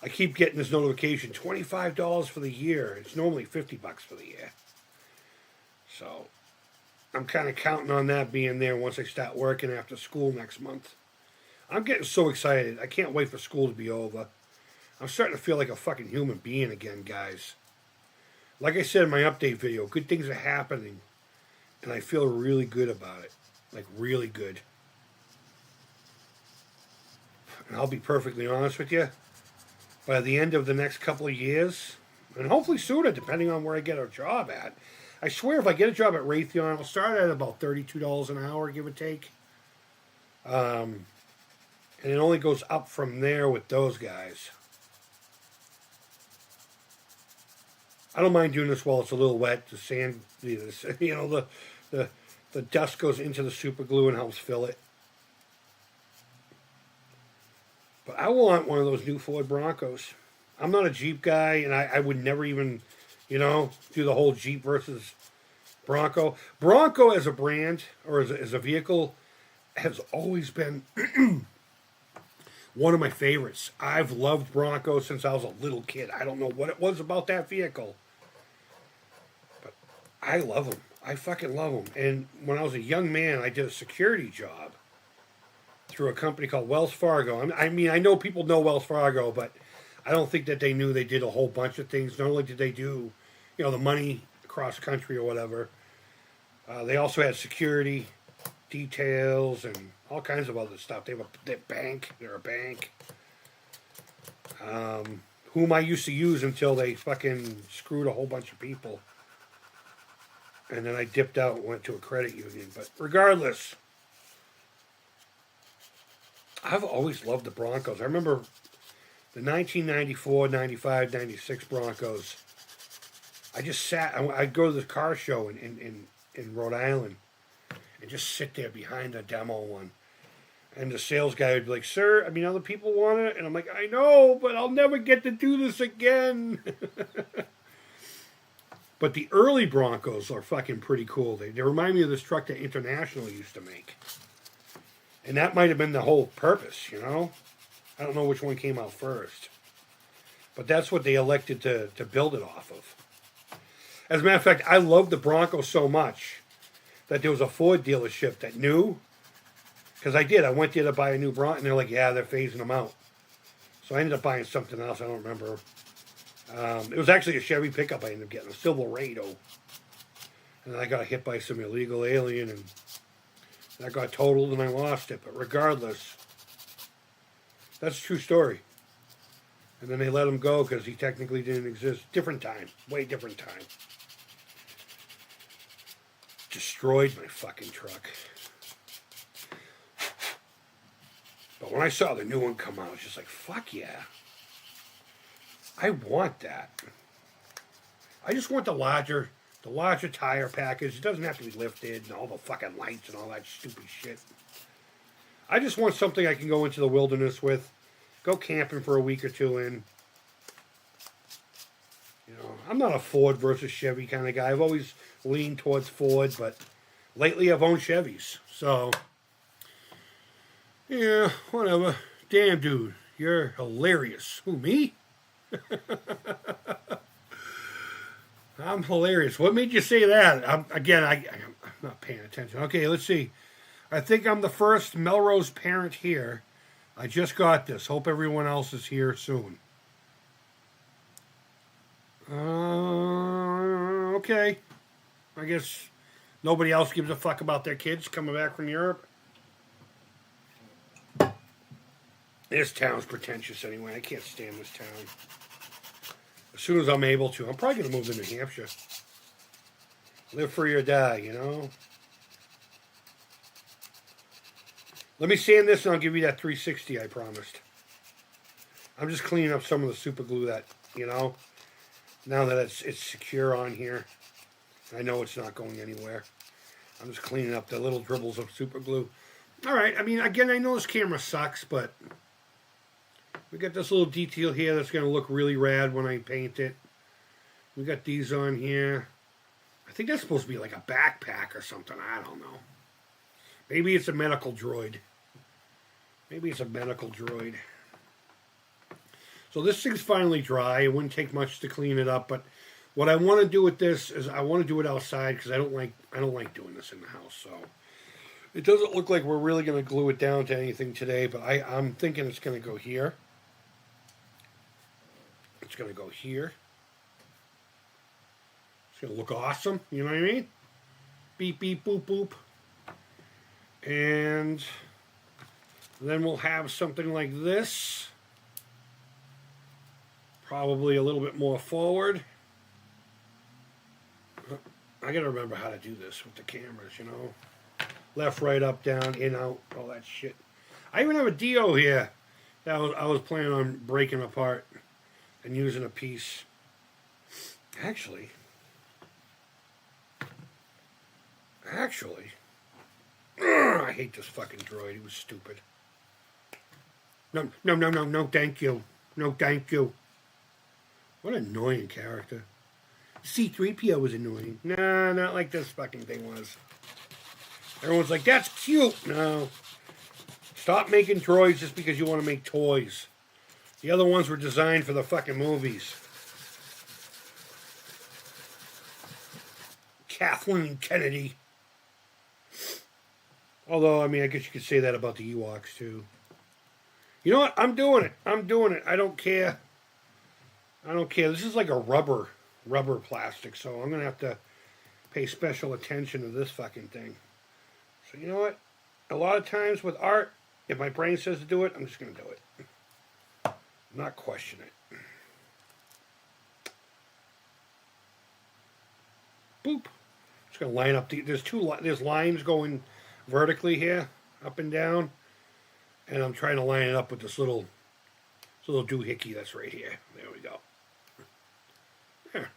Speaker 1: I keep getting this notification, $25 for the year. It's normally $50 for the year. So I'm kind of counting on that being there once I start working after school next month. I'm getting so excited. I can't wait for school to be over. I'm starting to feel like a fucking human being again, guys. Like I said in my update video, good things are happening. And I feel really good about it. Like, really good. And I'll be perfectly honest with you. By the end of the next couple of years, and hopefully sooner, depending on where I get a job at. I swear, if I get a job at Raytheon, I'll start at about $32 an hour, give or take. And it only goes up from there with those guys. I don't mind doing this while it's a little wet. The sand, the dust goes into the super glue and helps fill it. But I want one of those new Ford Broncos. I'm not a Jeep guy, and I would never even, do the whole Jeep versus Bronco. Bronco as a brand, or as a vehicle, has always been one of my favorites. I've loved Broncos since I was a little kid. I don't know what it was about that vehicle, but I love them. I fucking love them. And when I was a young man, I did a security job through a company called Wells Fargo. I mean, I know people know Wells Fargo, but I don't think that they knew they did a whole bunch of things. Not only did they do, the money across country or whatever, they also had security details and all kinds of other stuff. They're a bank. They're a bank. Whom I used to use until they fucking screwed a whole bunch of people. And then I dipped out and went to a credit union. But regardless, I've always loved the Broncos. I remember the 1994, 95, 96 Broncos. I just sat, I'd go to the car show in Rhode Island and just sit there behind a demo one. And the sales guy would be like, sir, other people want it. And I'm like, I know, but I'll never get to do this again. But the early Broncos are fucking pretty cool. They remind me of this truck that International used to make. And that might have been the whole purpose, I don't know which one came out first. But that's what they elected to build it off of. As a matter of fact, I love the Broncos so much that there was a Ford dealership that knew. Because I did. I went there to buy a new Bronco, and they're like, yeah, they're phasing them out. So I ended up buying something else. I don't remember. It was actually a Chevy pickup I ended up getting, a Silverado. And then I got hit by some illegal alien, and I got totaled, and I lost it. But regardless, that's a true story. And then they let him go because he technically didn't exist. Different time. Way different time. Destroyed my fucking truck. But when I saw the new one come out, I was just like, fuck yeah. I want that. I just want the larger tire package. It doesn't have to be lifted and all the fucking lights and all that stupid shit. I just want something I can go into the wilderness with. Go camping for a week or two in. I'm not a Ford versus Chevy kind of guy. I've always leaned towards Ford, but lately I've owned Chevys. So, yeah, whatever. Damn, dude, you're hilarious. Who, me? I'm hilarious. What made you say that? I'm not paying attention. Okay, let's see. I think I'm the first Melrose parent here. I just got this. Hope everyone else is here soon. Okay. I guess nobody else gives a fuck about their kids coming back from Europe. This town's pretentious anyway. I can't stand this town. As soon as I'm able to, I'm probably going to move to New Hampshire. Live free or die, Let me sand this and I'll give you that 360 I promised. I'm just cleaning up some of the super glue that, now that it's secure on here. I know it's not going anywhere. I'm just cleaning up the little dribbles of super glue. All right, again, I know this camera sucks, but we got this little detail here that's going to look really rad when I paint it. We got these on here. I think that's supposed to be like a backpack or something. I don't know. Maybe it's a medical droid. So this thing's finally dry. It wouldn't take much to clean it up, but what I want to do with this is I want to do it outside because I don't like doing this in the house. So It doesn't look like we're really going to glue it down to anything today, but I'm thinking it's going to go here. It's going to go here. It's going to look awesome. You know what I mean? Beep, beep, boop, boop. And then we'll have something like this. Probably a little bit more forward. I got to remember how to do this with the cameras, you know. Left, right, up, down, in, out, all that shit. I even have a Dio here that I was planning on breaking apart and using a piece. Actually, I hate this fucking droid. He was stupid. No, no, no, no, no, thank you. No, thank you. What an annoying character. C-3PO was annoying. Nah, not like this fucking thing was. Everyone's like, that's cute. No. Stop making droids just because you want to make toys. The other ones were designed for the fucking movies. Kathleen Kennedy. Although, I mean, I guess you could say that about the Ewoks, too. You know what? I'm doing it. I'm doing it. I don't care. I don't care. This is like a rubber plastic, so I'm going to have to pay special attention to this fucking thing. So, you know what? A lot of times with art, if my brain says to do it, I'm just going to do it. Not question it. Boop. Just going to line up there's lines going vertically here, up and down, and I'm trying to line it up with this little doohickey that's right here. There we go. There.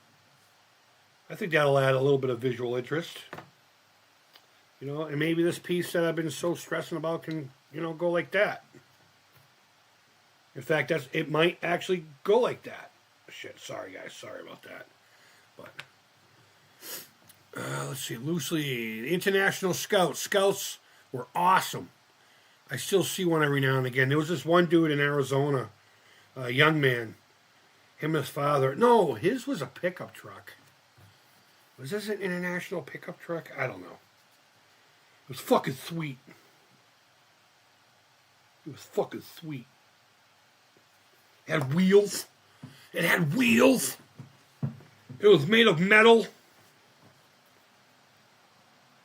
Speaker 1: I think that'll add a little bit of visual interest. You know, and maybe this piece that I've been so stressing about can, you know, go like that. In fact, it might actually go like that. Shit, sorry guys, sorry about that. But let's see, loosely, International Scouts. Scouts were awesome. I still see one every now and again. There was this one dude in Arizona, a young man. Him and his father. No, his was a pickup truck. Was this an international pickup truck? I don't know. It was fucking sweet. It was fucking sweet. It had wheels. It had wheels. It was made of metal.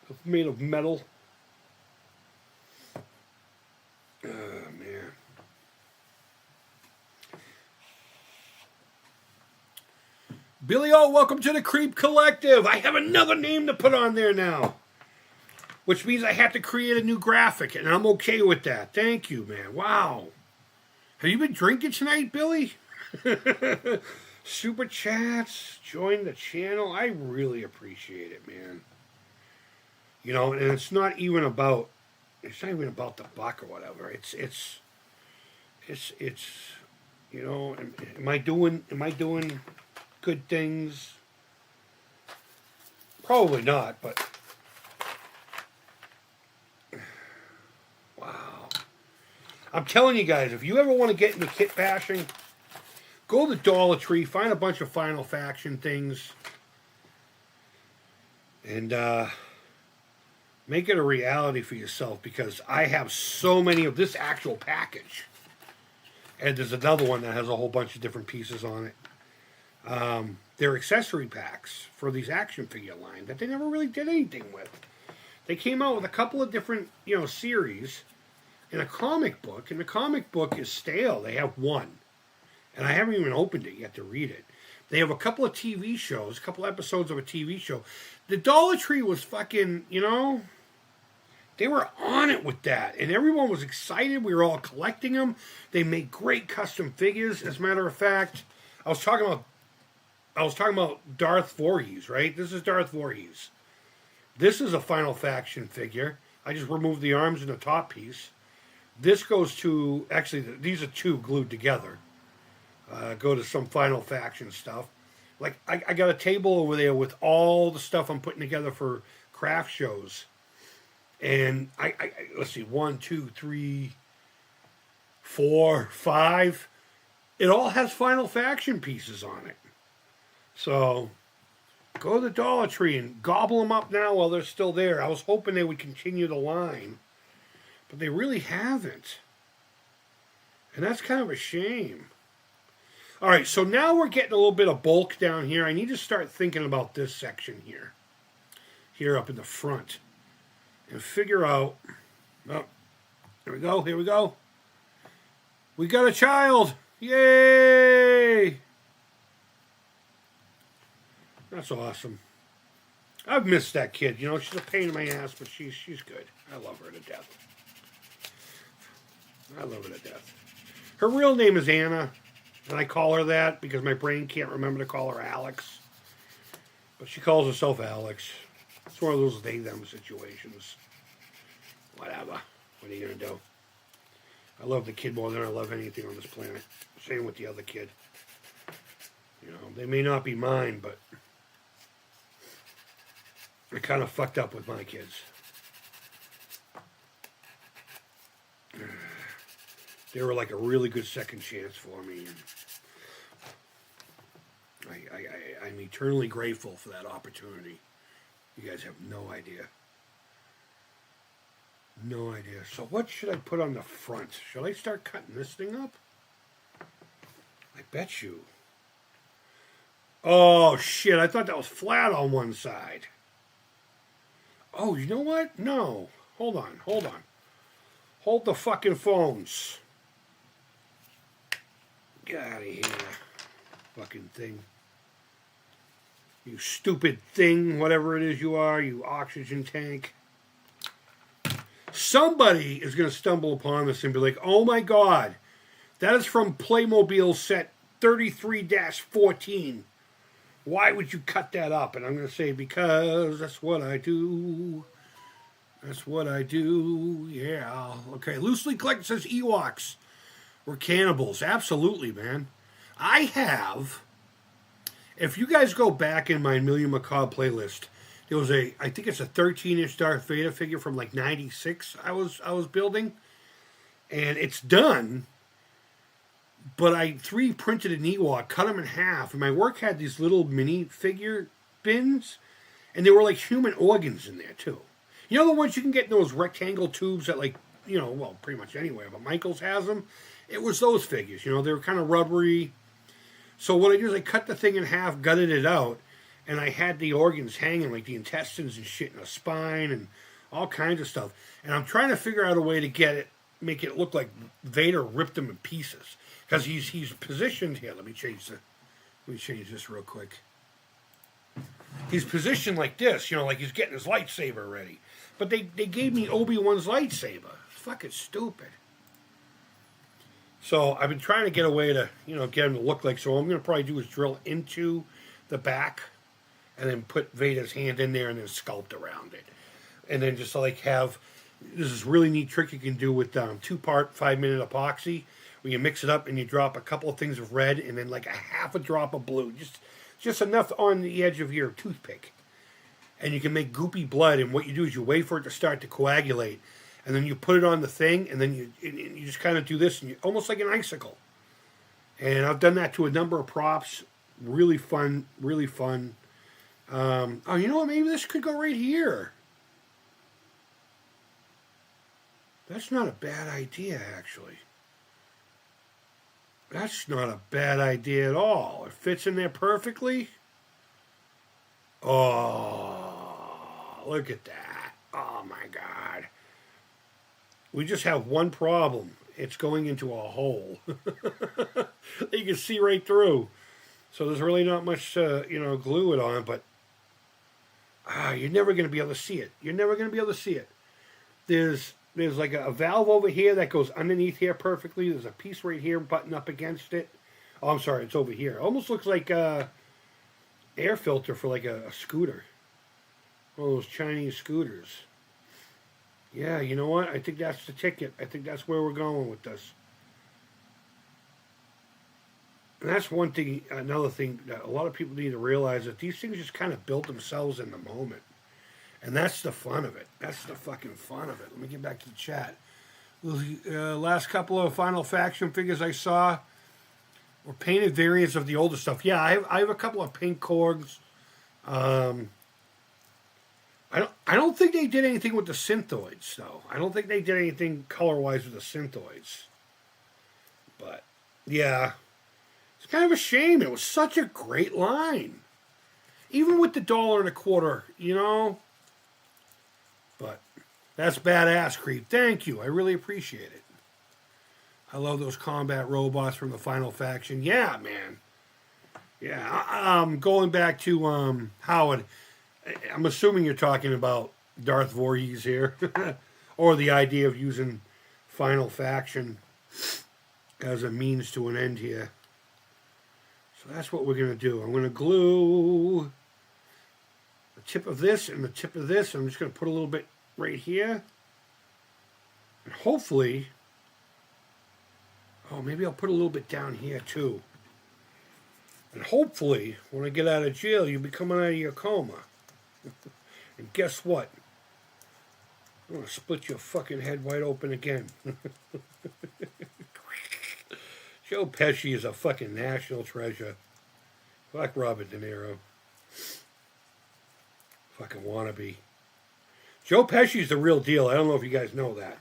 Speaker 1: It was made of metal. Oh, man. Billy O, welcome to the Creep Collective. I have another name to put on there now. Which means I have to create a new graphic, and I'm okay with that. Thank you, man. Wow. Have you been drinking tonight, Billy? Super chats, join the channel. I really appreciate it, man. You know, and it's not even about the buck or whatever. It's you know, am I doing good things? Probably not, but wow. I'm telling you guys, if you ever want to get into kit bashing, go to the Dollar Tree, find a bunch of Final Faction things, and make it a reality for yourself, because I have so many of this actual package. And there's another one that has a whole bunch of different pieces on it. They're accessory packs for these action figure line that they never really did anything with. They came out with a couple of different, you know, series in a comic book, and the comic book is stale. They have one, and I haven't even opened it yet to read it. They have a couple of TV shows, a couple episodes of a TV show. The Dollar Tree was fucking, you know, they were on it with that, and everyone was excited. We were all collecting them. They made great custom figures. As a matter of fact, I was talking about Darth Voorhees, right? This is Darth Voorhees. This is a Final Faction figure. I just removed the arms and the top piece. This goes to, actually, these are two glued together. Go to some Final Faction stuff. Like, I got a table over there with all the stuff I'm putting together for craft shows. And I let's see, 1, 2, 3, 4, 5. It all has Final Faction pieces on it. So, Go to the Dollar Tree and gobble them up now while they're still there. I was hoping they would continue the line, but they really haven't. And that's kind of a shame. All right, so now we're getting a little bit of bulk down here. I need to start thinking about this section here. Here up in the front. And figure out... Oh, here we go, here we go. We got a child! Yay! That's awesome. I've missed that kid. You know, she's a pain in my ass, but she's good. I love her to death. I love her to death. Her real name is Anna, and I call her that because my brain can't remember to call her Alex. But she calls herself Alex. It's one of those they-them situations. Whatever. What are you going to do? I love the kid more than I love anything on this planet. Same with the other kid. You know, they may not be mine, but I kind of fucked up with my kids. They were like a really good second chance for me. And I'm eternally grateful for that opportunity. You guys have no idea. No idea. So what should I put on the front? Shall I start cutting this thing up? I bet you. Oh, shit. I thought that was flat on one side. Oh, you know what? No. Hold on. Hold on. Hold the fucking phones. Get out of here. Fucking thing. You stupid thing, whatever it is you are, you oxygen tank. Somebody is going to stumble upon this and be like, oh my God, that is from Playmobil set 33-14. Why would you cut that up? And I'm going to say, because that's what I do. That's what I do. Yeah. Okay. Loosely Collected says Ewoks were cannibals. Absolutely, man. I have, if you guys go back in my Million Macabre playlist, there was I think it's a 13-inch Darth Vader figure from like 96 I was building. And it's done. But I 3D printed an Ewok, cut them in half, and my work had these little mini figure bins, and there were like human organs in there too. You know the ones you can get in those rectangle tubes that, like, you know, well, pretty much anywhere, but Michaels has them? It was those figures, you know, they were kind of rubbery. So what I did is I cut the thing in half, gutted it out, and I had the organs hanging, like the intestines and shit, and the spine, and all kinds of stuff. And I'm trying to figure out a way to make it look like Vader ripped them in pieces. Because he's positioned here. Let me change this real quick. He's positioned like this, you know, like he's getting his lightsaber ready. But they gave me Obi-Wan's lightsaber. It's fucking stupid. So I've been trying to get a way to, you know, get him to look like. So what I'm going to probably do is drill into the back and then put Vader's hand in there and then sculpt around it. And then just like have, this is really neat trick you can do with 2-part 5-minute epoxy. Where you mix it up and you drop a couple of things of red and then like a half a drop of blue. Just enough on the edge of your toothpick. And you can make goopy blood, and what you do is you wait for it to start to coagulate. And then you put it on the thing, and then you just kind of do this, and almost like an icicle. And I've done that to a number of props. Really fun, really fun. Oh, you know what? Maybe this could go right here. That's not a bad idea, actually. That's not a bad idea at all. It fits in there perfectly. Oh, look at that. Oh, my God. We just have one problem. It's going into a hole. You can see right through. So there's really not much, glue it on, but you're never going to be able to see it. You're never going to be able to see it. There's like a valve over here that goes underneath here perfectly. There's a piece right here buttoned up against it. Oh, I'm sorry, it's over here. Almost looks like a air filter for like a scooter. One of those Chinese scooters. Yeah, you know what? I think that's the ticket. I think that's where we're going with this. And that's one thing, another thing that a lot of people need to realize, that these things just kind of built themselves in the moment. And that's the fun of it. That's the fucking fun of it. Let me get back to the chat. Last couple of Final Faction figures I saw were painted variants of the older stuff. Yeah, I have a couple of paint Korgs. Um, I don't think they did anything with the synthoids though. I don't think they did anything color wise with the synthoids. But yeah, it's kind of a shame. It was such a great line, even with the $1.25, you know. But that's badass, Creep. Thank you. I really appreciate it. I love those combat robots from the Final Faction. Yeah, man. Yeah. Going back to Howard. I'm assuming you're talking about Darth Voorhees here, or the idea of using Final Faction as a means to an end here. So that's what we're going to do. I'm going to glue the tip of this and the tip of this. I'm just going to put a little bit right here. And hopefully, oh, maybe I'll put a little bit down here too. And hopefully, when I get out of jail, you'll be coming out of your coma. And guess what? I'm going to split your fucking head wide open again. Joe Pesci is a fucking national treasure. Fuck Robert De Niro. Fucking wannabe. Joe Pesci's the real deal. I don't know if you guys know that.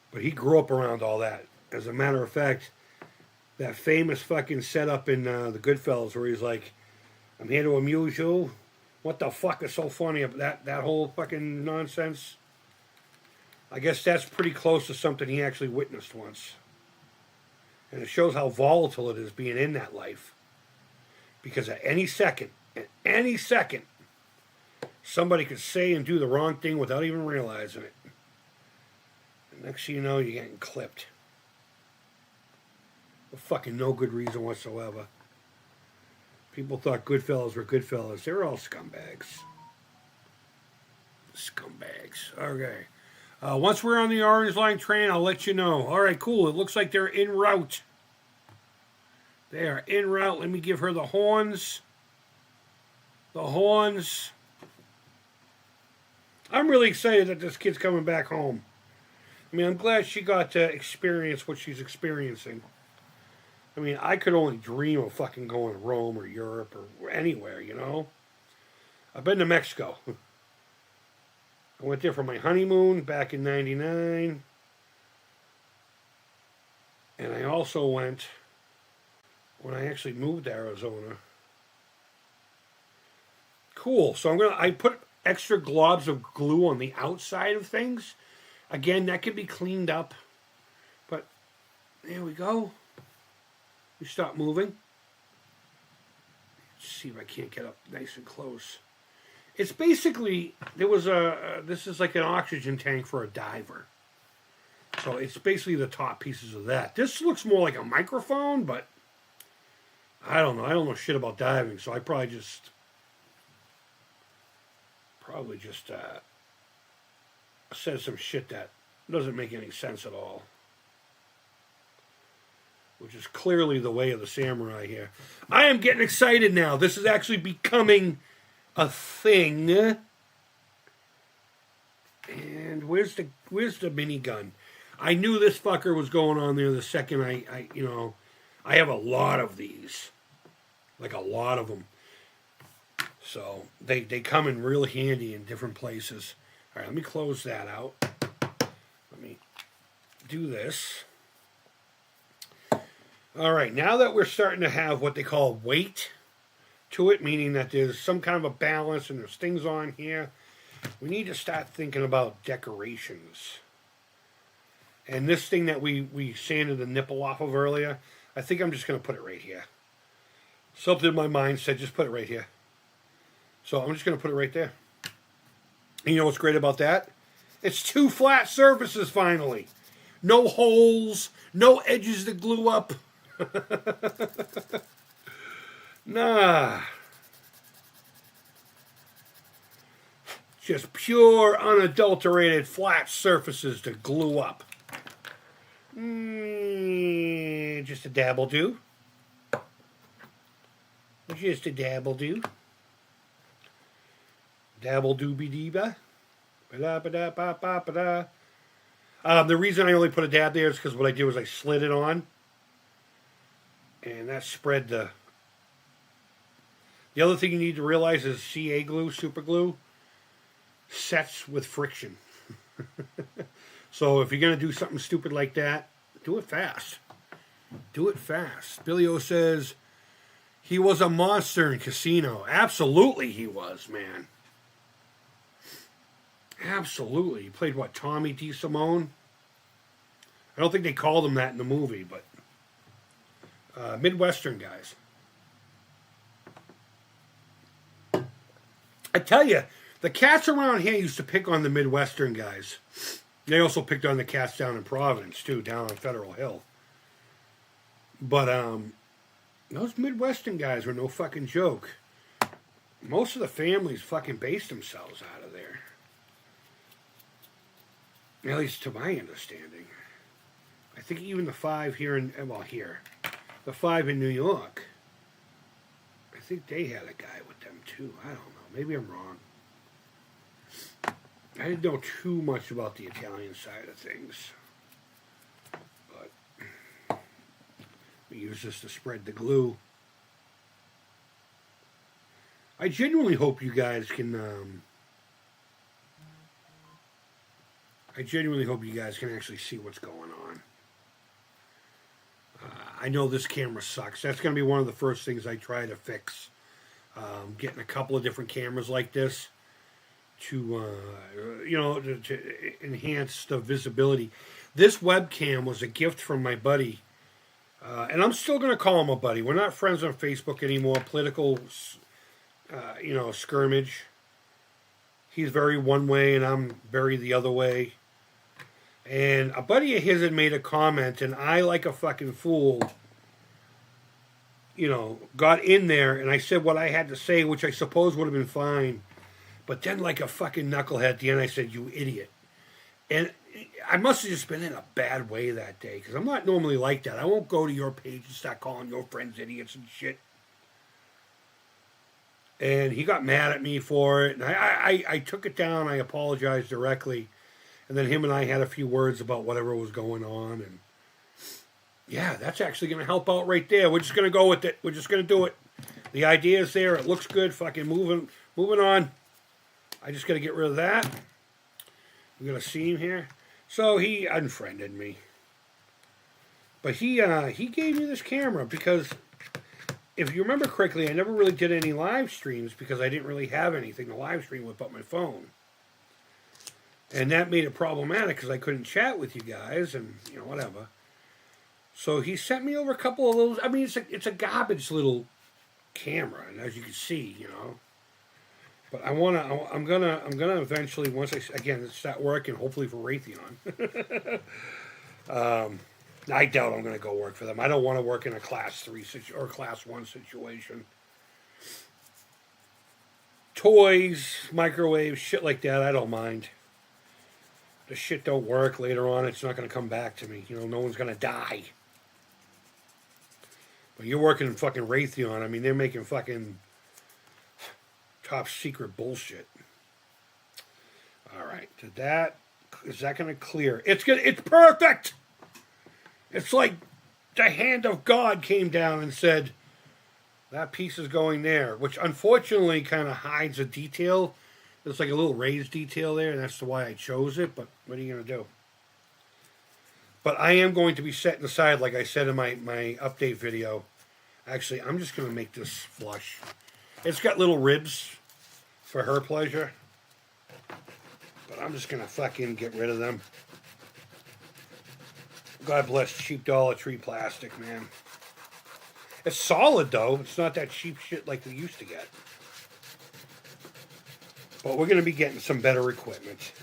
Speaker 1: But he grew up around all that. As a matter of fact, that famous fucking setup in The Goodfellas where he's like, I'm here to amuse you. What the fuck is so funny about that whole fucking nonsense? I guess that's pretty close to something he actually witnessed once. And it shows how volatile it is being in that life. Because at any second, somebody could say and do the wrong thing without even realizing it. And next thing you know, you're getting clipped. For fucking no good reason whatsoever. People thought Goodfellas were Goodfellas. They were all scumbags. Scumbags. Okay. Once we're on the Orange Line train, I'll let you know. All right, cool. It looks like they're en route. They are en route. Let me give her the horns. The horns. I'm really excited that this kid's coming back home. I mean, I'm glad she got to experience what she's experiencing. I mean, I could only dream of fucking going to Rome or Europe or anywhere, you know? I've been to Mexico. I went there for my honeymoon back in '99. And I also went when I actually moved to Arizona. Cool. So I put extra globs of glue on the outside of things. Again, that can be cleaned up. But there we go. We stop moving. Let's see if I can't get up nice and close. It's basically, this is like an oxygen tank for a diver. So it's basically the top pieces of that. This looks more like a microphone, but I don't know. I don't know shit about diving, so I probably just said some shit that doesn't make any sense at all. Which is clearly the way of the samurai here. I am getting excited now. This is actually becoming a thing. And where's the minigun? I knew this fucker was going on there the second I have a lot of these. Like a lot of them. So they come in real handy in different places. All right, let me close that out. Let me do this. All right, now that we're starting to have what they call weight to it, meaning that there's some kind of a balance and there's things on here, we need to start thinking about decorations. And this thing that we sanded the nipple off of earlier, I think I'm just going to put it right here. Something in my mind said just put it right here. So I'm just going to put it right there. And you know what's great about that? It's 2 flat surfaces finally. No holes, no edges that glue up. Nah. Just pure, unadulterated, flat surfaces to glue up. Just a dabble do. Just a dabble do. Dabble doobie deeba. Ba-da-ba-da-ba-ba-ba-da. The reason I only put a dab there is because what I did was I slid it on. And that spread The other thing you need to realize is CA glue, super glue, sets with friction. So if you're going to do something stupid like that, do it fast. Do it fast. Billy O says, he was a monster in Casino. Absolutely he was, man. Absolutely. He played, what, Tommy DeSimone? I don't think they called him that in the movie, but Midwestern guys. I tell you, the cats around here used to pick on the Midwestern guys. They also picked on the cats down in Providence, too, down on Federal Hill. But those Midwestern guys were no fucking joke. Most of the families fucking based themselves out of there. At least to my understanding. I think even the 5 here the 5 in New York, I think they had a guy with them too. I don't know. Maybe I'm wrong. I didn't know too much about the Italian side of things. But we use this to spread the glue. I genuinely hope you guys can actually see what's going on. I know this camera sucks. That's going to be one of the first things I try to fix. Getting a couple of different cameras like this to enhance the visibility. This webcam was a gift from my buddy. And I'm still going to call him a buddy. We're not friends on Facebook anymore. Political, skirmage. He's very one way and I'm very the other way. And a buddy of his had made a comment, and I, like a fucking fool, got in there, and I said what I had to say, which I suppose would have been fine. But then, like a fucking knucklehead at the end, I said, "You idiot." And I must have just been in a bad way that day, because I'm not normally like that. I won't go to your page and start calling your friends idiots and shit. And he got mad at me for it, and I took it down. I apologized directly. And then him and I had a few words about whatever was going on. And yeah, that's actually going to help out right there. We're just going to go with it. We're just going to do it. The idea is there. It looks good. Fucking moving on. I just got to get rid of that. We're going to see him here. So he unfriended me. But he gave me this camera because if you remember correctly, I never really did any live streams because I didn't really have anything to live stream with but my phone. And that made it problematic because I couldn't chat with you guys and, whatever. So he sent me over a couple of those. I mean, it's a garbage little camera, and as you can see, But I'm gonna eventually, once I start working, hopefully for Raytheon. I doubt I'm gonna go work for them. I don't want to work in a class 3 or class 1 situation. Toys, microwaves, shit like that, I don't mind. The shit don't work later on, it's not going to come back to me. No one's going to die. But you're working in fucking Raytheon. I mean, they're making fucking top secret bullshit. All right, is that going to clear? It's perfect. It's like the hand of God came down and said, that piece is going there, which unfortunately kind of hides a detail. There's like a little raised detail there, and that's why I chose it, but what are you going to do? But I am going to be setting aside, like I said in my update video. Actually, I'm just going to make this flush. It's got little ribs for her pleasure, but I'm just going to fucking get rid of them. God bless cheap Dollar Tree plastic, man. It's solid, though. It's not that cheap shit like we used to get. But we're going to be getting some better equipment.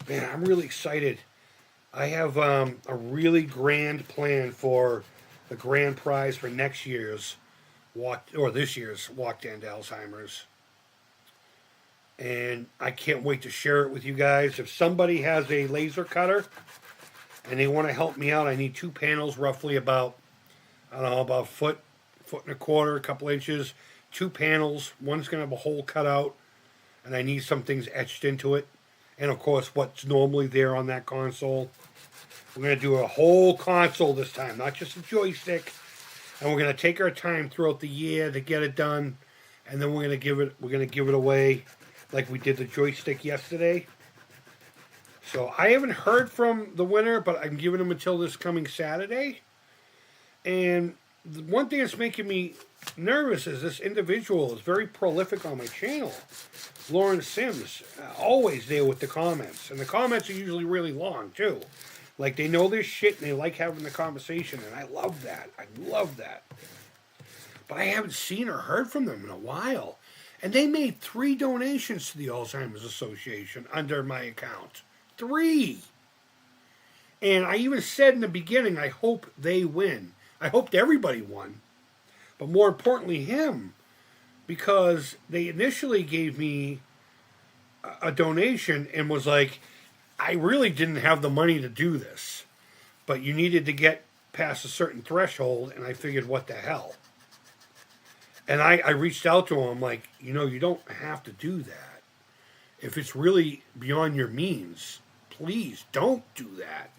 Speaker 1: Man, I'm really excited. I have a really grand plan for the grand prize for next year's this year's Walk to End Alzheimer's. And I can't wait to share it with you guys. If somebody has a laser cutter and they want to help me out, I need 2 panels, roughly about a foot and a quarter, a couple inches. 2 panels. One's going to have a hole cut out, and I need some things etched into it. And, of course, what's normally there on that console. We're going to do a whole console this time, not just a joystick. and we're gonna take our time throughout the year to get it done, and then we're gonna give it away, like we did the joystick yesterday. So I haven't heard from the winner, but I'm giving him until this coming Saturday. And the one thing that's making me nervous is this individual is very prolific on my channel. Lauren Sims, always there with the comments. And the comments are usually really long, too. Like, they know their shit and they like having the conversation, and I love that. I love that. But I haven't seen or heard from them in a while. And they made 3 donations to the Alzheimer's Association under my account. 3! And I even said in the beginning, I hope they win. I hoped everybody won. But more importantly, him. Because they initially gave me a donation and was like, I really didn't have the money to do this. But you needed to get past a certain threshold, and I figured, what the hell? And I reached out to him like, you don't have to do that. If it's really beyond your means, please don't do that.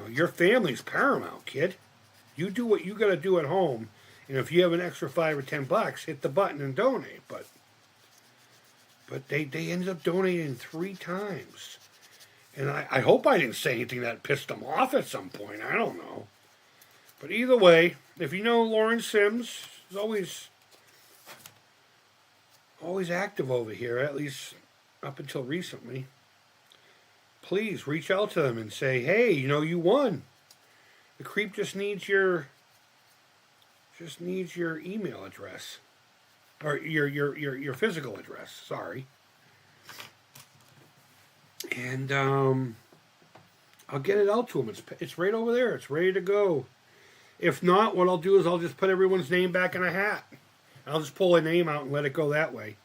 Speaker 1: Your family's paramount, kid. You do what you got to do at home. And if you have an extra $5 or $10, hit the button and donate. But they ended up donating 3 times. And I hope I didn't say anything that pissed them off at some point. I don't know. But either way, if you know Lauren Sims, is always active over here, at least up until recently. Please reach out to them and say, hey, you won. The Creep just needs your email address. Or your physical address, sorry. And I'll get it out to them. It's right over there. It's ready to go. If not, what I'll do is I'll just put everyone's name back in a hat. I'll just pull a name out and let it go that way.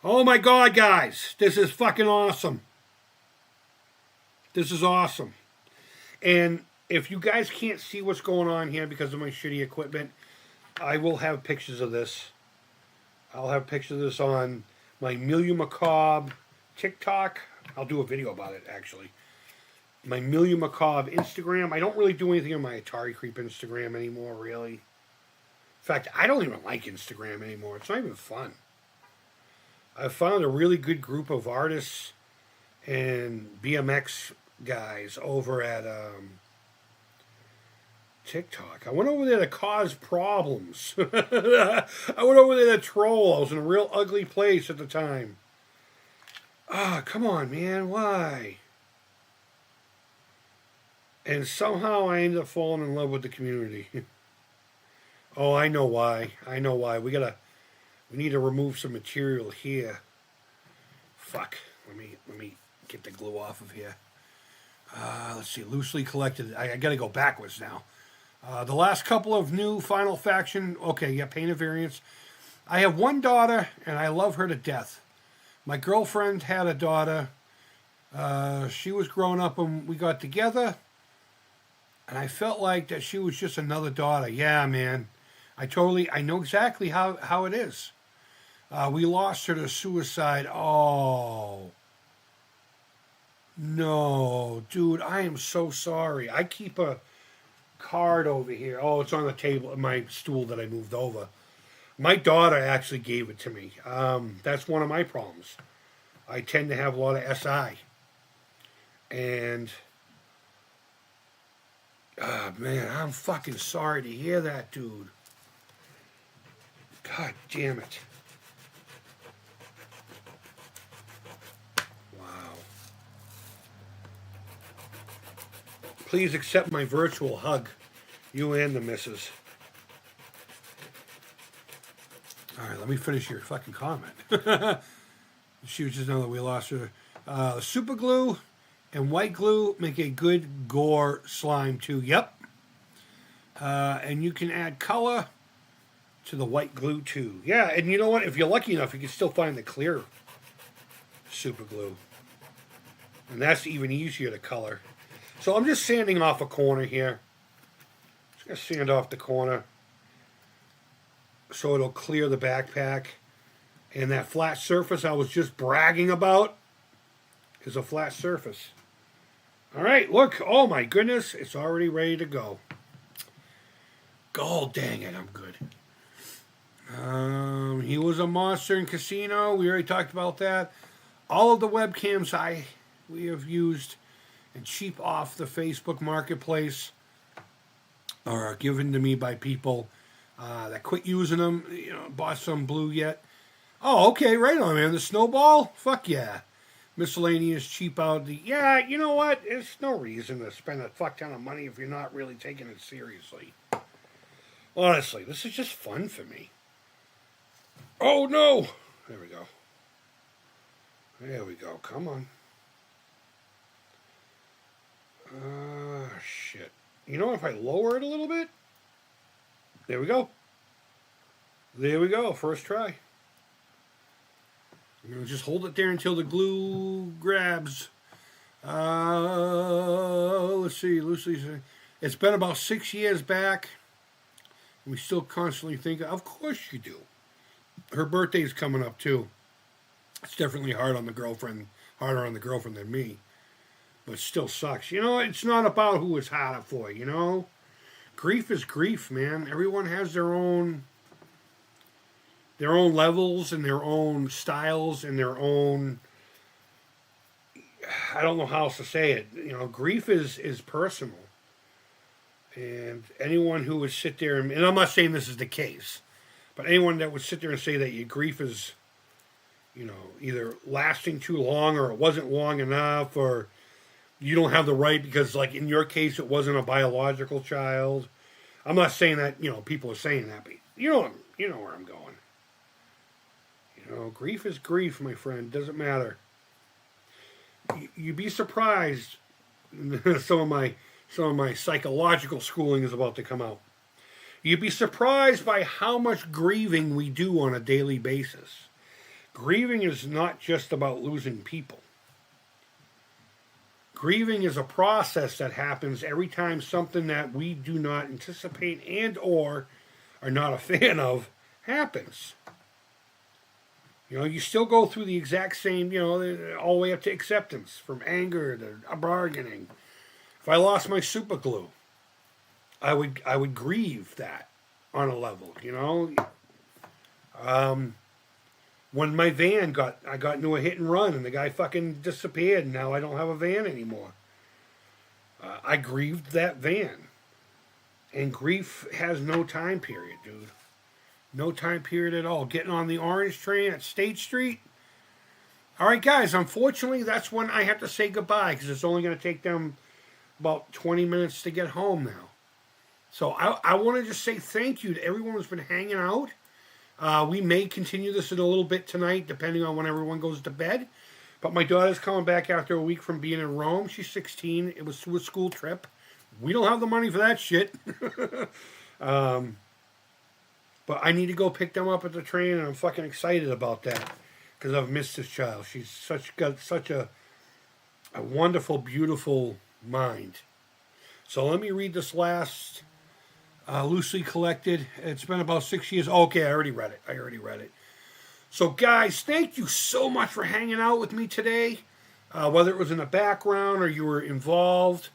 Speaker 1: Oh my God, guys. This is fucking awesome. This is awesome. And if you guys can't see what's going on here because of my shitty equipment, I will have pictures of this. I'll have pictures of this on my Milieu Macabre TikTok. I'll do a video about it, actually. My Milieu Macabre Instagram. I don't really do anything on my Atari Creep Instagram anymore, really. In fact, I don't even like Instagram anymore. It's not even fun. I've found a really good group of artists and BMX guys over at TikTok. I went over there to cause problems. I went over there to troll. I was in a real ugly place at the time. Come on, man. Why? And somehow I ended up falling in love with the community. Oh, I know why. We need to remove some material here. Fuck. Let me get the glue off of here. Let's see. Loosely collected. I got to go backwards now. The last couple of new Final Faction. Okay, yeah, painted variants. I have one daughter, and I love her to death. My girlfriend had a daughter. She was growing up when we got together. And I felt like that she was just another daughter. Yeah, man. I know exactly how it is. We lost her to suicide. Oh. No, dude, I am so sorry. I keep a card over here. Oh, it's on the table, my stool that I moved over. My daughter actually gave it to me. That's one of my problems. I tend to have a lot of SI. And... man, I'm fucking sorry to hear that, dude. God damn it. Wow. Please accept my virtual hug. You and the missus. Alright, let me finish your fucking comment. She was just knowing that we lost her. Super glue and white glue make a good gore slime too. Yep. And you can add color to the white glue too. Yeah, and you know what? If you're lucky enough, you can still find the clear super glue. And that's even easier to color. So I'm just sanding off a corner here. Just going to sand off the corner so it'll clear the backpack. And that flat surface I was just bragging about is a flat surface. All right, look. Oh, my goodness. It's already ready to go. Oh, dang it, I'm good. He was a monster in Casino. We already talked about that. All of the webcams we have used and cheap off the Facebook Marketplace are given to me by people that quit using them. You know, bought some blue yet. Oh, okay, right on, man. The Snowball? Fuck yeah. Miscellaneous cheap out. Yeah, you know what? There's no reason to spend a fuck ton of money if you're not really taking it seriously. Honestly, this is just fun for me. Oh, no! There we go. There we go. Come on. Shit. You know, if I lower it a little bit? There we go. There we go. First try. I'm going to just hold it there until the glue grabs. Let's see. Lucy's. It's been about 6 years back. We still constantly think, of course you do. Her birthday's coming up, too. It's definitely harder on the girlfriend than me. But it still sucks. You know, it's not about who it's harder for, you know? Grief is grief, man. Everyone has their own levels and their own styles and their own, I don't know how else to say it. You know, grief is personal. And anyone who would sit there, and I'm not saying this is the case, but anyone that would sit there and say that your grief is, you know, either lasting too long or it wasn't long enough or you don't have the right because, like, in your case, it wasn't a biological child. I'm not saying that, you know, people are saying that, but you know where I'm going. You know, grief is grief, my friend. Doesn't matter. You'd be surprised. Some of my psychological schooling is about to come out. You'd be surprised by how much grieving we do on a daily basis. Grieving is not just about losing people. Grieving is a process that happens every time something that we do not anticipate and or are not a fan of happens. You know, you still go through the exact same, you know, all the way up to acceptance, from anger to bargaining. If I lost my super glue, I would grieve that on a level, you know. When my van I got into a hit and run and the guy fucking disappeared and now I don't have a van anymore. I grieved that van. And grief has no time period, dude. No time period at all. Getting on the orange train at State Street. All right, guys, unfortunately, that's when I have to say goodbye because it's only going to take them about 20 minutes to get home now. So I want to just say thank you to everyone who's been hanging out. We may continue this in a little bit tonight, depending on when everyone goes to bed. But my daughter's coming back after a week from being in Rome. She's 16. It was through a school trip. We don't have the money for that shit. But I need to go pick them up at the train, and I'm fucking excited about that because I've missed this child. She's got such a wonderful, beautiful mind. So let me read this last loosely collected. It's been about 6 years. Okay, I already read it. So guys, thank you so much for hanging out with me today. Whether it was in the background or you were involved.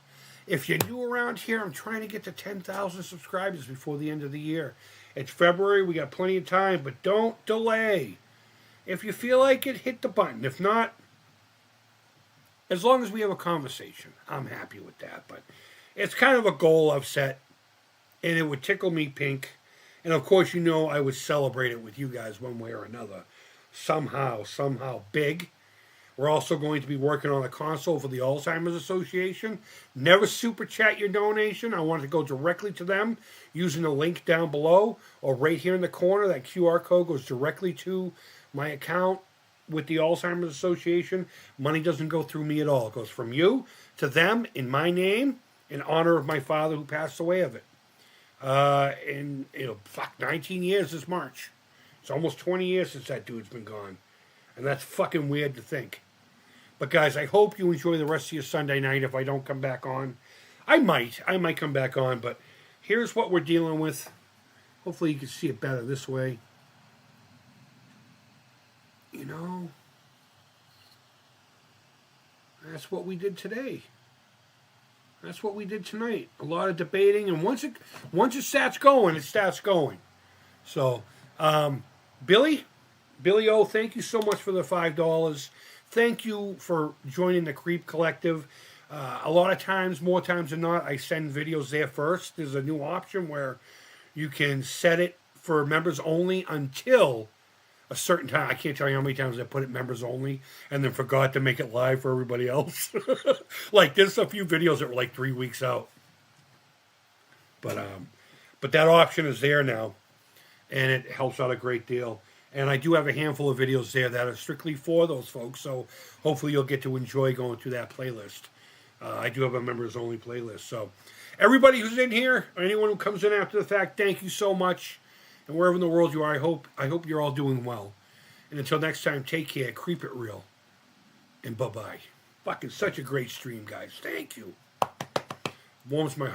Speaker 1: If you're new around here, I'm trying to get to 10,000 subscribers before the end of the year. It's February. We got plenty of time, but don't delay. If you feel like it, hit the button. If not, as long as we have a conversation, I'm happy with that. But it's kind of a goal I've set, and it would tickle me pink. And of course, you know I would celebrate it with you guys one way or another. Somehow big. We're also going to be working on a console for the Alzheimer's Association. Never super chat your donation. I want it to go directly to them using the link down below or right here in the corner. That QR code goes directly to my account with the Alzheimer's Association. Money doesn't go through me at all. It goes from you to them in my name in honor of my father who passed away of it. 19 years this March. It's almost 20 years since that dude's been gone. And that's fucking weird to think. But guys, I hope you enjoy the rest of your Sunday night if I don't come back on. I might come back on, but here's what we're dealing with. Hopefully you can see it better this way. You know, that's what we did today. That's what we did tonight. A lot of debating, and once it starts going, it starts going. So, Billy O, thank you so much for the $5. Thank you for joining the Creep Collective. A lot of times, more times than not, I send videos there first. There's a new option where you can set it for members only until a certain time. I can't tell you how many times I put it members only and then forgot to make it live for everybody else. Like there's a few videos that were like 3 weeks out. But that option is there now, and it helps out a great deal. And I do have a handful of videos there that are strictly for those folks, so hopefully you'll get to enjoy going through that playlist. I do have a members only playlist. So everybody who's in here, or anyone who comes in after the fact, thank you so much. And wherever in the world you are, I hope you're all doing well. And until next time, take care, creep it real, and bye-bye. Fucking such a great stream, guys. Thank you. Warms my heart.